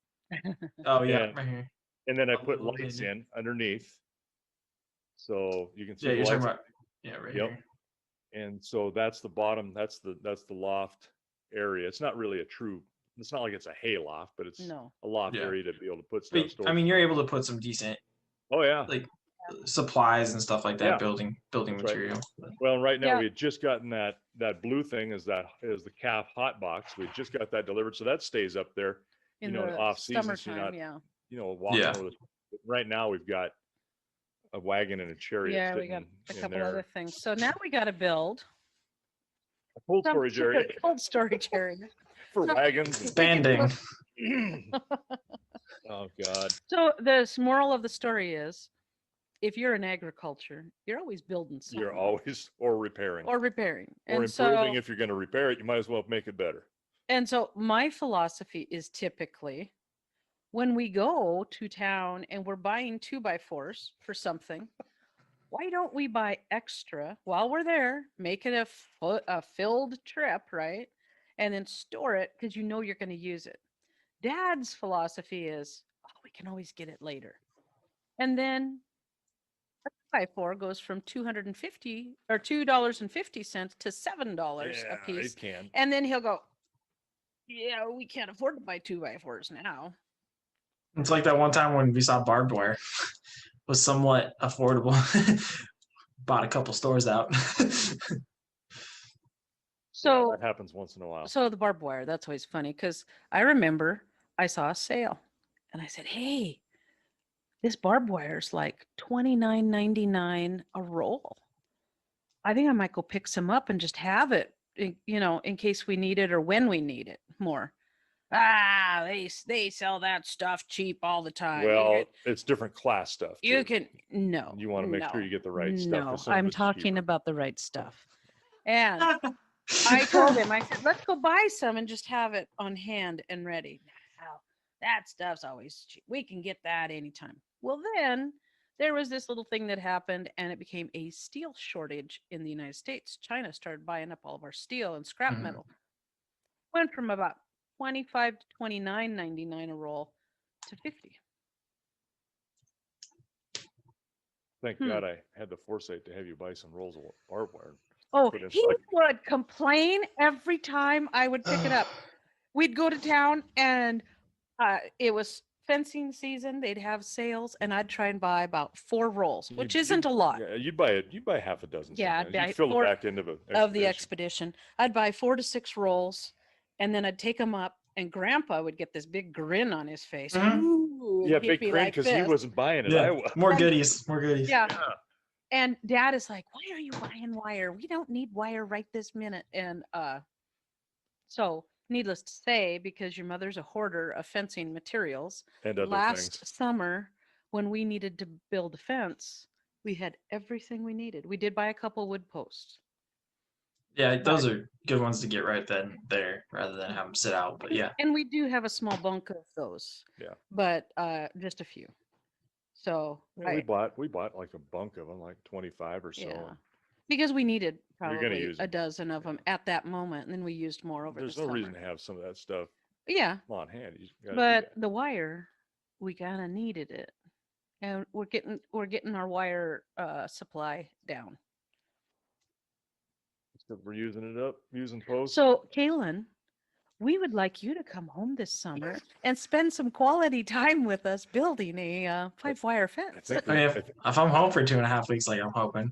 Oh yeah, And- right here. And then I A put little lights bit. in underneath. So you can see Yeah, the you're talking lights. about right Yep. here. And so that's the bottom, that's the loft area. It's not really it's not like it's a hay loft, but it's No. a loft Yeah. area to be able to put But, stuff I mean, stored. you're able to put some decent Oh yeah. like supplies and stuff like that, Yeah. building That's right. material. Well, and right now Yeah. we had just gotten that blue thing is the calf hot box. We just got that delivered. So that stays up there, In in the off season. So summertime, you're not, yeah. walking Yeah. over right now we've got a wagon and a chariot Yeah, we sitting got a in couple there. other things. So now we got to build A cold some storage area cold storage area. for So- wagons. Expanding. Oh God. So the moral of the story is, if you're in agriculture, you're always building something. You're always or repairing or repairing. or And improving. so, If you're going to repair it, you might as well make it better. my philosophy is typically when we go to town and we're buying 2x4s for something, why don't we buy extra while we're there, make it a filled trip, right? And then store it because you're going to use it. Dad's philosophy is, oh, we can always get it later. And then a 2x4 goes from $2.50 to $7 Yeah, a piece. it can. And then he'll go, yeah, we can't afford to buy 2x4s now. It's like that one time when we saw barbed wire was somewhat affordable. Bought a couple stores out. So, that happens once in a while. so the barbed wire, that's always funny because I remember I saw a sale and I said, hey, this barbed wire is like $29.99 a roll. I think I might go pick some up and just have it, in case we need it or when we need it more. They sell that stuff cheap all the time. Well, it's different class stuff. You too. can no. You want to make sure no, you get the right stuff. No, 'cause some of I'm it's talking cheaper. about the right stuff. And I told him, I said, let's go buy some and just have it on hand and ready. Now, that stuff's always cheap. We can get that anytime. Well, then there was this little thing that happened and it became a steel shortage in the United States. China started buying up all of our steel and scrap Mhm. metal. Went from about 25 to 29.99 a roll to 50. Thank God I had the foresight to have you buy some rolls of barbed wire. Oh, Put in he like- would complain every time I would pick it up. We'd go to town and it was fencing season. They'd have sales and I'd try and buy about 4 rolls, which isn't a lot. Yeah, you'd buy it. You'd buy half a dozen. Yeah, I'd sometimes. buy You'd fill the 4 back end of a of the expedition. expedition. I'd buy 4 to 6 rolls and then I'd take them up and Grandpa would get this big grin on his face. Mhm. Ooh, and Yeah, he'd big be grin like because he this. wasn't buying it. Yeah, I was. more And- goodies, more goodies. Yeah. Yeah. And Dad is like, why are you buying wire? We don't need wire right this minute. And so needless to say, because your mother's a hoarder of fencing materials, And other last things. summer when we needed to build a fence, we had everything we needed. We did buy a couple wood posts. Yeah, those are good ones to get right then there rather than have them sit out. But yeah, And we do have a small bunk of those. Yeah. But just a few. So Yeah, we bought like a bunk of them, like 25 or so. yeah. Because we needed You're gonna probably use a 'em. dozen of them at that moment, and then we used more over There's the no summer. reason to have some of that stuff Yeah, on hand. You just gotta do but that. the wire, we kind of needed it, and we're getting our wire supply down. Except we're using it up, using posts. So, Calen, we would like you to come home this summer and spend some quality time with us building a 5-wire fence. think I mean, if I'm home for 2.5 weeks, like I'm hoping.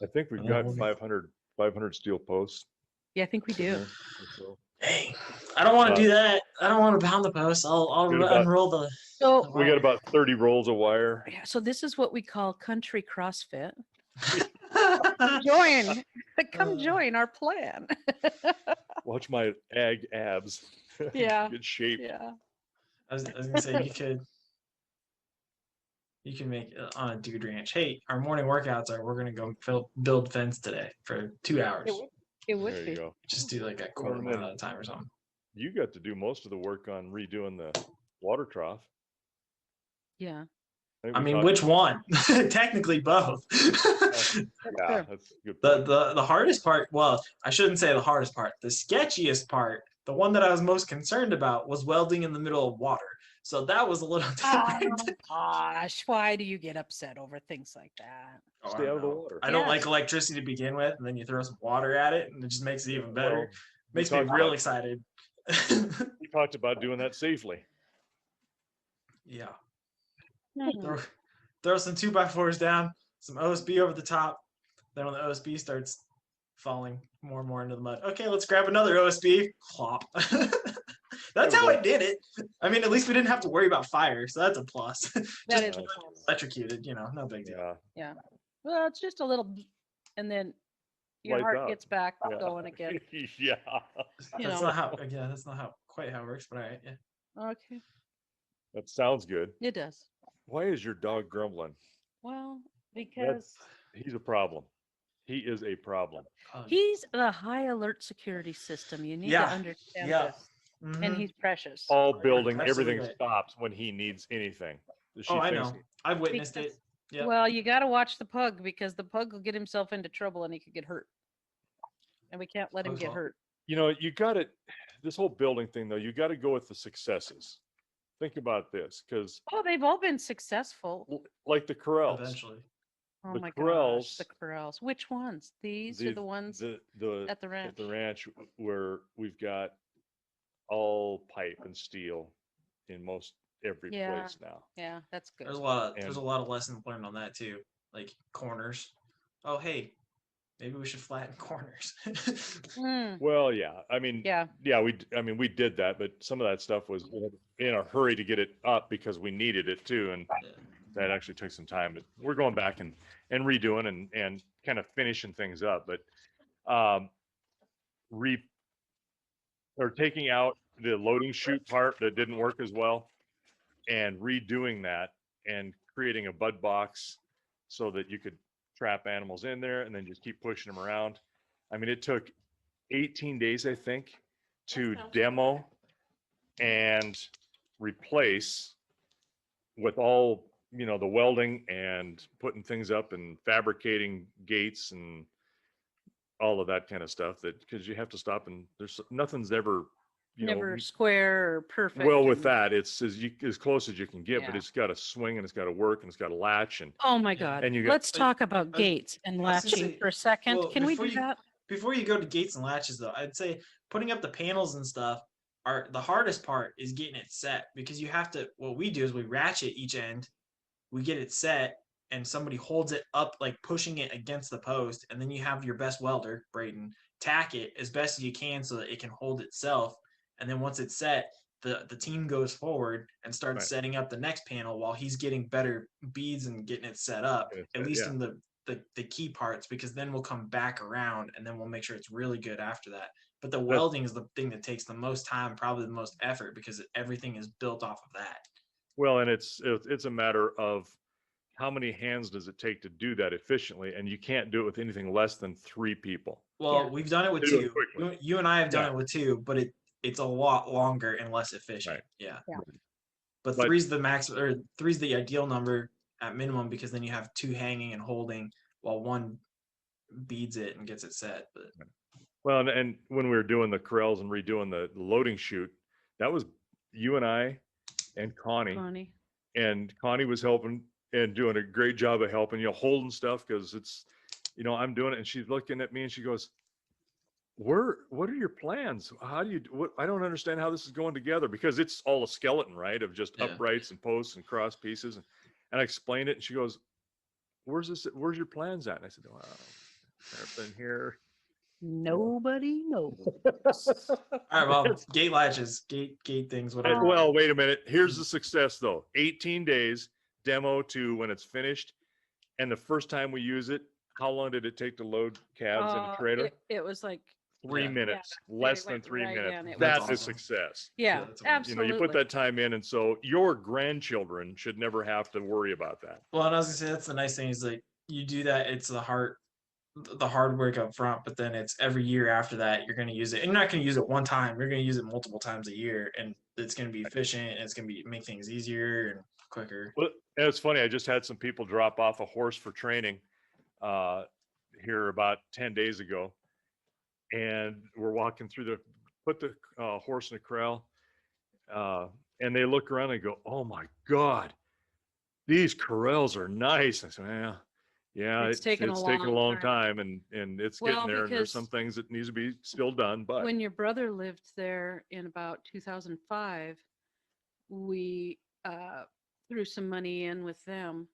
I think we've Oh, got okay. 500 steel posts. Yeah, I think we in do. there or so. Hey, I don't want to do that. I don't want to pound the post. I'll Good about- unroll the. So, We got about 30 rolls of wire. yeah, so this is what we call country CrossFit. Join, come join our plan. Watch my ag abs. Yeah. Good shape. Yeah. I was gonna say you can make it on a dude ranch. Hey, our morning workouts are we're gonna go build fence today for 2 hours. It would There be. you go. Just do like a quarter mile at a time or something. You got to do most of the work on redoing the water trough. Yeah. I mean, which one? Technically both. Yeah, that's a good. Point. The hardest part, well, I shouldn't say the hardest part. The sketchiest part, the one that I was most concerned about was welding in the middle of water. So that was a little different. Oh gosh, why do you get upset over things like that? Oh, I Stay out of the don't know. water. I don't Yeah. like electricity to begin with, and then you throw some water at it, and it just makes it even better. Well, Makes me talked real about- excited. We talked about doing that safely. Yeah. Hmm. Throw some 2x4s down, some OSB over the top. Then when the OSB starts falling more and more into the mud, okay, let's grab another OSB. Plop. That's we how go. I did it. I mean, at least we didn't have to worry about fire, so that's a plus. That Just is electrocuted, no big deal. Yeah. yeah. Well, it's just a little, and then your Lights heart out. gets back Yeah. going again. Yeah. You That's know. not how. Yeah, that's not quite how it works. But all right, yeah. Okay, That sounds good. it does. Why is your dog grumbling? Well, because He's a problem. He is a problem. he's the high alert security system. You need to Yeah, understand yeah. this, Mhm. and he's precious. All building, Absolutely everything right. stops when he needs anything. She Oh, I thinks know. I've witnessed it. Because- Yeah. Well, you got to watch the pug because the pug will get himself into trouble and he could get hurt, and we can't let him Pug's get fault. hurt. You got to, this whole building thing though, you got to go with the successes. Think about this, because Oh, they've all been successful. like the Corrals, Eventually. Oh the my gosh, corrals- the corrals. Which ones? These are the ones the at the ranch. at the ranch where we've got all pipe and steel in most every Yeah. place now. Yeah, that's good. There's a And- lot of lessons learned on that too, like corners. Oh, hey, maybe we should flatten corners. Mm, Well, yeah, I mean, yeah. we did that, but some of that stuff was in a hurry to get it up because we needed it too, and Yeah. that actually took some time. But we're going back and redoing and kind of finishing things up. But or taking out the loading chute part that didn't work as well, and redoing that and creating a bud box so that you could trap animals in there and then just keep pushing them around. I mean, it took 18 days, I think, to demo and replace with all, the welding and putting things up and fabricating gates and all of that kind of stuff, that because you have to stop, and there's nothing's ever, Never square or perfect. well, with and- that, it's as close as you can get, but Yeah. it's got to swing and it's got to work and it's got to latch and Oh my Yeah. God. And you got- Let's talk about I- gates and I was gonna latching say, for a second. well, Can we before do you- that? Before you go to gates and latches, though, I'd say putting up the panels and stuff are the hardest part is getting it set, because you have to. What we do is we ratchet each end, we get it set, and somebody holds it up, like pushing it against the post, and then you have your best welder, Brayden, tack it as best as you can so that it can hold itself. And then once it's set, the team goes forward and starts Right. setting up the next panel while he's getting better beads and getting it set up, Getting it at set, least yeah. in the key parts, because then we'll come back around and then we'll make sure it's really good after that. But the welding is the thing that takes the most time, probably the most effort, because everything is built off of that. well, and it's a matter of how many hands does it take to do that efficiently, and you can't do it with anything less than 3 people. Well, Yeah. we've done it with Do it two. quickly. You and I have done Yeah. it with two, but it's a lot longer and less efficient. Right. Yeah. Yeah. But But- three's the max, or three's the ideal number at minimum, because then you have two hanging and holding while one beads it and gets it set. But Well, and when we were doing the corrals and redoing the loading chute, that was you and I and Connie. and Connie was helping and doing a great job of helping, holding stuff, because it's, I'm doing it, and she's looking at me and she goes, what are your plans? How do you do what? I don't understand how this is going together, because it's all a skeleton, right? Of just Yeah. uprights and posts and cross pieces. And I explained it, and she goes, where's your plans at? And I said, well, everything here. Nobody knows. all right, well, gate latches, gate things, whatever. Well, wait a minute. Here's the success, though. 18 days demo to when it's finished. And the first time we use it, how long did it take to load calves in a trailer? It was like, 3 Yeah. minutes, Yeah, less it than went 3 right minutes. in. It That's was a awesome. success. yeah, that's amazing. absolutely. You put that time in, and so your grandchildren should never have to worry about that. Well, and I was gonna say that's the nice thing is, like, you do that, it's the hard work up front, but then it's every year after that you're going to use it, and you're not going to use it one time, you're going to use it multiple times a year, and it's going to be efficient, and it's going to be make things easier and quicker. Well, and it's funny. I just had some people drop off a horse for training here about 10 days ago, and we're walking through put the horse in the corral, and they look around and go, "Oh my God, these corrals are nice." I said, "Yeah, It's taken a it's taken a long long time, and it's Well, getting there, and there's because some things that needs to be still done, but when your brother lived there in about 2005, we threw some money in with them,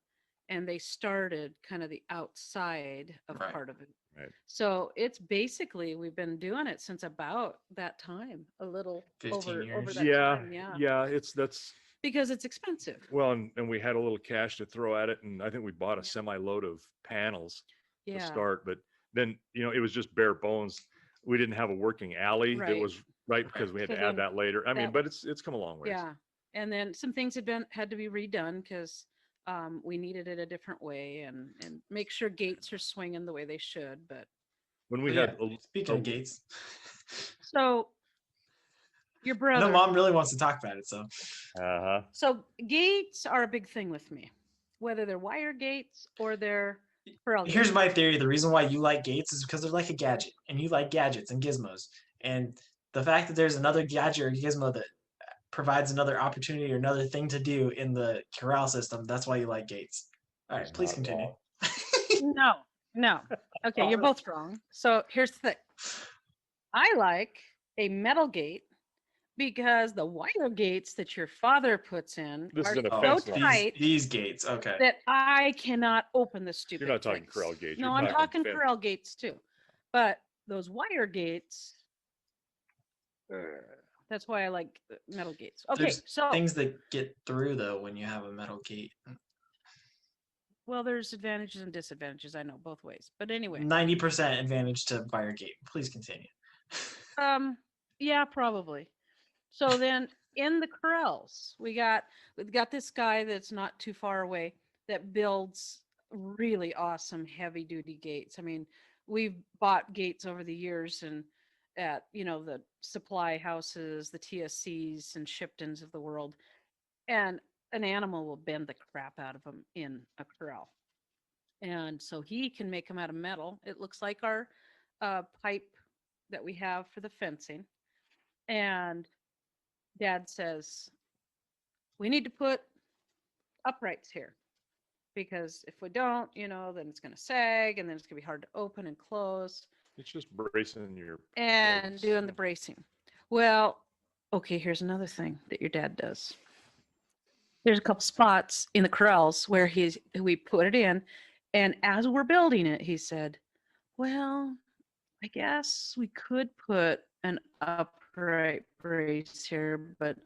and they started kind of the outside of Right. part of it. Right. So it's basically we've been doing it since about that time, a little 15 over years. that yeah, time, yeah, yeah, that's because it's expensive. well, and we had a little cash to throw at it, and I think we bought a Yeah. semi-load of panels to Yeah, start, but then it was just bare bones. We didn't have a working alley that Right. was right, because we had So to add then that later. I mean, that- but it's come a long ways. yeah. And then some things had to be redone because we needed it a different way and make sure gates are swinging the way they should. But When we But had yeah, speaking a- of gates, so your I know brother, mom really wants to talk about it, so uh-huh. so gates are a big thing with me, whether they're wire gates or they're corral here's gates. my theory. The reason why you like gates is because they're like a gadget, and you like gadgets and gizmos. And the fact that there's another gadget or gizmo that provides another opportunity or another thing to do in the corral system, that's why you like gates. All right, It's please not continue. wrong. No. Okay, you're both wrong. So here's the thing. I like a metal gate because the wire gates that your father puts in This is are an so offense line. tight These gates, okay. that I cannot open the stupid. You're not talking things. corral gates. No, you're I'm talking fence. corral gates too. But those wire gates, that's why I like metal gates. Okay, There's so things that get through though when you have a metal gate. well, there's advantages and disadvantages. I know both ways. But anyway, 90% advantage to wire gate. Please continue. yeah, probably. So then in the corrals, we've got this guy that's not too far away that builds really awesome heavy duty gates. I mean, we've bought gates over the years and at, the supply houses, the TSCs and Shiptons of the world, and an animal will bend the crap out of them in a corral. And so he can make them out of metal. It looks like our pipe that we have for the fencing. And Dad says, we need to put uprights here because if we don't, then it's going to sag and then it's going to be hard to open and close. It's just bracing your And legs. doing the bracing. Well, okay, here's another thing that your dad does. There's a couple spots in the corrals where we put it in, and as we're building it, he said, well, I guess we could put an upright brace here, but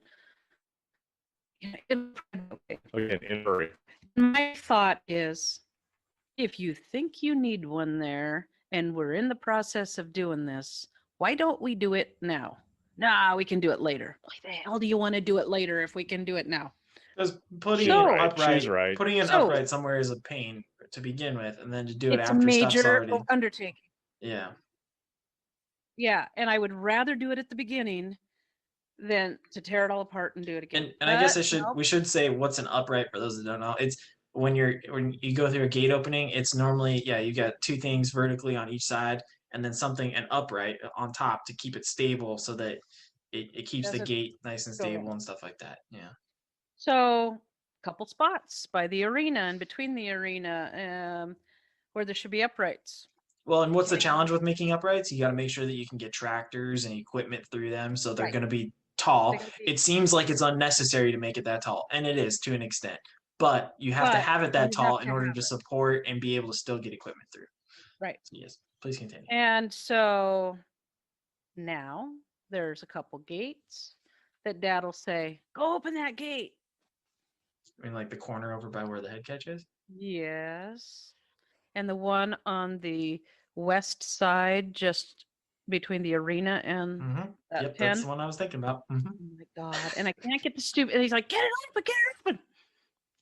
Again, injury. my thought is, if you think you need one there and we're in the process of doing this, why don't we do it now? Nah, we can do it later. Why the hell do you want to do it later if we can do it now? Because putting She's it right. upright, She's right. putting it So- upright somewhere is a pain to begin with, and then to do it It's a after stuff's major already. undertaking. Yeah. Yeah, and I would rather do it at the beginning than to tear it all apart and do it again. And I guess But we should say what's an upright for those that don't know. It's when you go through a gate opening, it's normally you got two things vertically on each side and then an upright on top to keep it stable so that it keeps the Doesn't gate nice and go stable wrong. and stuff like that. Yeah. So, couple spots by the arena and between the arena where there should be uprights. Well, and what's the challenge with making uprights? You got to make sure that you can get tractors and equipment through them, so they're Right. going to be tall. They're gonna be- It seems like it's unnecessary to make it that tall, and it is to an extent. But you have to But have it that you tall have in to order have to it. support and be able to still get equipment through. Right. So yes, please continue. And so now there's a couple gates that Dad will say, go open that gate. I mean, like the corner over by where the head catch is. Yes. And the one on the west side, just between the arena and Mm-hmm. that Yep, pen. that's the one I was thinking about. Mm-hmm. Oh my God. And I can't get the stupid. And he's like, get it open.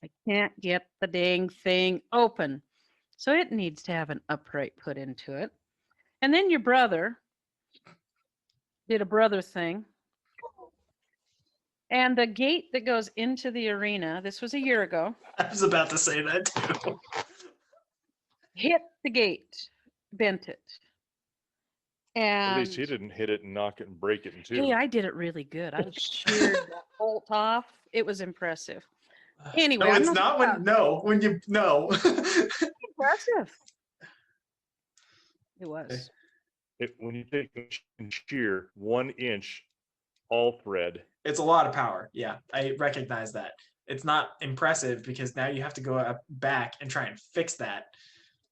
I can't get the dang thing open. So it needs to have an upright put into it. And then your brother did a brother thing. And the gate that goes into the arena, this was a year ago, I was about to say that too. hit the gate, bent it. At least And he didn't hit it and knock it and break it in two. hey, I did it really good. I sheared the bolt off. It was impressive. Anyway, No, I'm it's not when you no. impressive. It was. When you take and shear 1 inch all thread, It's a lot of power. Yeah, I recognize that. It's not impressive because now you have to go back and try and fix that,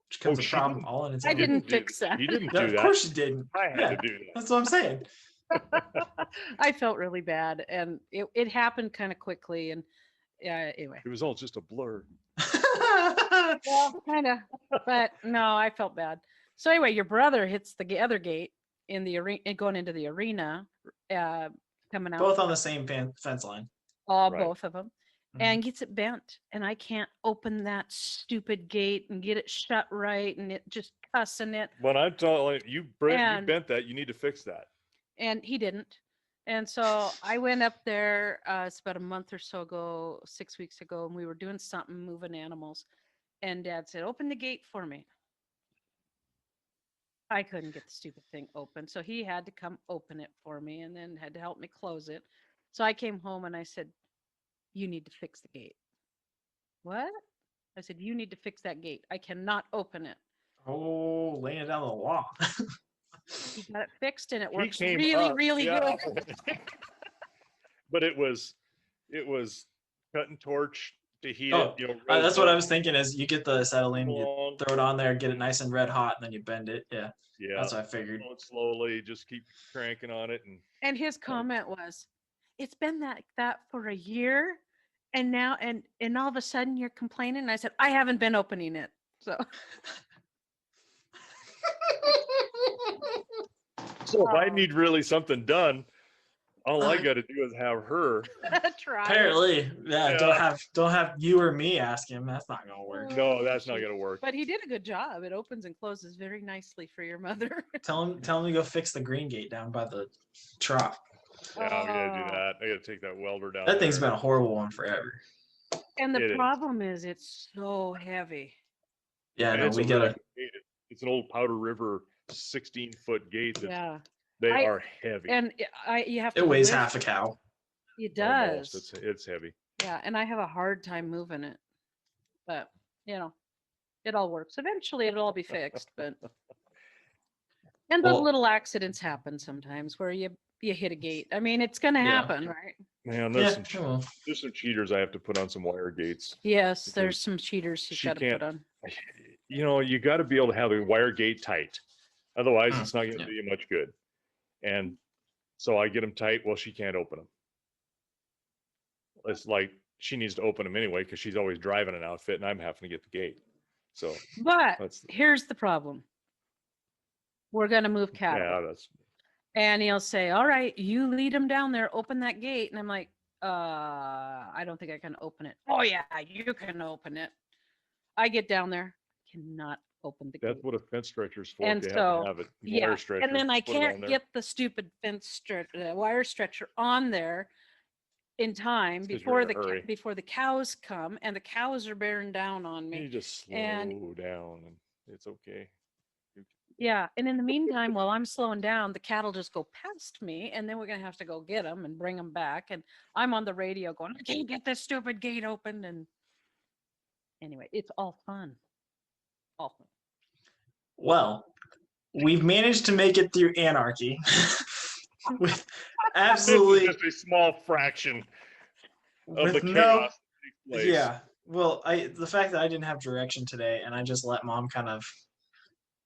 which becomes a she problem didn't- all in its I own. didn't do- fix that. You didn't Yeah, do of that. course you didn't. I had Yeah, to do that. that's what I'm saying. I felt really bad, and it happened kind of quickly. And anyway, It was all just a blur. well, kind of, but no, I felt bad. So anyway, your brother hits the other gate in the arena, going into the arena, coming out. Both on the same fence line. Right. Both of them, Mhm. and gets it bent, and I can't open that stupid gate and get it shut right, and it just cussing it. When I'm telling you, you And- bent that, you need to fix that. And he didn't. And so I went up there, it's about a month or so ago, 6 weeks ago, and we were doing something, moving animals. And Dad said, open the gate for me. I couldn't get the stupid thing open. So he had to come open it for me and then had to help me close it. So I came home and I said, you need to fix the gate. What? I said, you need to fix that gate. I cannot open it. Oh, laying it down the law. He got it fixed and it He works came really, up, really yeah. good. But it was cut and torch to heat Oh, it. You know, that's what I was resin, thinking. Is you get the acetylene, you long. throw it on there, get it nice and red hot, and then you bend it. Yeah, Yeah, that's what I figured. slow it slowly, just keep cranking on it, and And his comment was, it's been that for a year and now and all of a sudden you're complaining. And I said, I haven't been opening it. So so if I Oh. need really something done, All I got to do is have her. Try. Apparently, yeah, Yeah. don't have you or me ask him. That's not gonna work. No, that's not gonna work. But he did a good job. It opens and closes very nicely for your mother. Tell him to go fix the green gate down by the trough. Yeah, we gotta do Oh. that. I gotta take that welder down. That thing's there. been a horrible one forever. And the It is. problem is it's so heavy. Yeah, And no, it's we a really gotta. good gate. It's an old Powder River 16-foot gate. Yeah. They I- are heavy. And you have to It weighs lift half a cow. It Almost. does. It's heavy. Yeah, and I have a hard time moving it. But, it all works. Eventually it'll all be fixed, but and those Well- little accidents happen sometimes where you hit a gate. I mean, it's going to Yeah. happen, right? Man, Yeah, there's some cheaters I have to put on some wire gates. Yes, Because there's some cheaters you've she got to put can't- on. You got to be able to have the wire gate tight. Otherwise, Mm, it's not going to yeah. do you much good. And so I get them tight. Well, she can't open them. It's like she needs to open them anyway because she's always driving an outfit and I'm having to get the gate. So But that's here's the problem. We're going to move cattle. yeah, that's And he'll say, all right, you lead them down there, open that gate. And I'm like, I don't think I can open it. Oh, yeah, you can open it. I get down there, cannot open the that's gate. what a fence stretcher's for. And They so, have to have it Yeah. wire stretcher. And then I put it on can't there. get the stupid wire stretcher on there in time 'cause you're before in a hurry. before the cows come, and the cows are bearing down on You me. just slow and- down and it's okay. Yeah, and in the meantime, while I'm slowing down, the cattle just go past me, and then we're gonna have to go get them and bring them back. And I'm on the radio going, I can't get this stupid gate open. And anyway, it's all fun. All fun. Well, we've managed to make it through anarchy with This is absolutely just a small fraction of the with no. chaos that takes place. Yeah. Well, the fact that I didn't have direction today and I just let mom kind of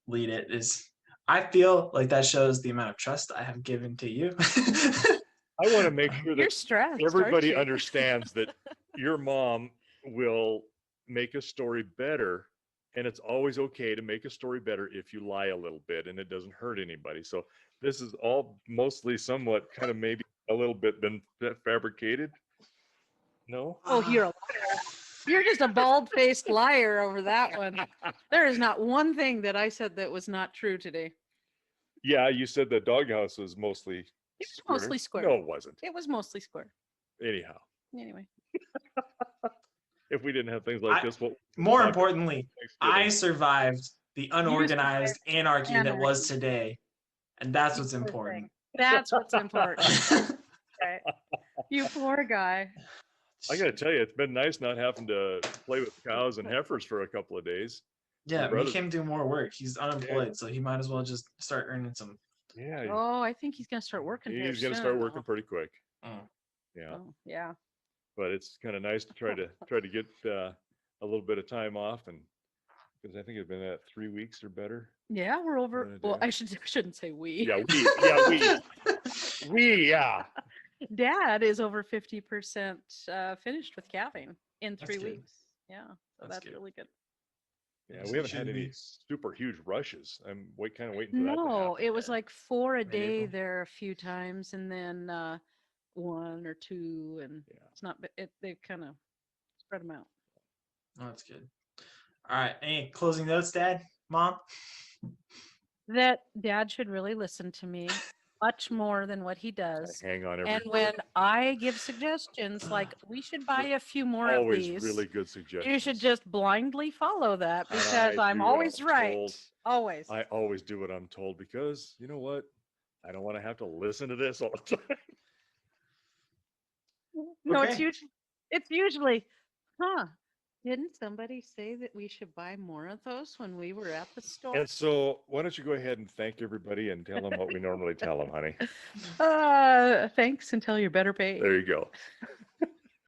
lead it is, I feel like that shows the amount of trust I have given to you. I want to make sure You're that stressed. aren't everybody you? understands that your mom will make a story better, and it's always okay to make a story better if you lie a little bit and it doesn't hurt anybody. So this is all mostly somewhat kind of maybe a little bit been fabricated. No? Oh, you're a liar. You're just a bald-faced liar over that one. There is not one thing that I said that was not true today. Yeah, you said the doghouse was mostly It was mostly square. No, it wasn't. It was mostly square. Anyhow, Anyway. if we didn't have things like this, what More podcast importantly, Thanksgiving? I survived the unorganized anarchy that was anarchy. today. And that's what's You poor important. thing. That's what's important. Right? You poor guy. I got to tell you, it's been nice not having to play with cows and heifers for a couple of days. Yeah, brother- make him do more work. He's unemployed, so he might as well just start earning some. Yeah, Oh, I think he's gonna start working here he's going to soon. start working pretty quick. Mm. Yeah, Oh, yeah. but it's kind of nice to try to get a little bit of time off, and because I think it's been at 3 weeks or better. Yeah, we're over. Gonna Well, do. I shouldn't say we. Yeah, yeah. Dad is over 50% finished with calving in That's 3 good. weeks. Yeah, so That's that's good. really good. Yeah, Yes, we it haven't had should any be. super huge rushes. I'm kind of waiting for that to No, happen. it was like 4 a day Mid-April. there a few times, and then 1 or 2, and Yeah. it's not. They kind of spread them out. Oh, that's good. All right. Any closing notes, Dad? Mom? That Dad should really listen to me much more than what he does. Hang on, And everybody. when I give suggestions like we should buy a few more of Always these, really good suggestions. you should just blindly follow that And because I I'm do what always I'm right. told. Always. I always do what I'm told because you know what? I don't want to have to listen to this all the time. No, Okay. it's usually, didn't somebody say that we should buy more of those when we were at the store? And so, why don't you go ahead and thank everybody and tell them what we normally tell them, honey? Thanks until you're better paid. There you go.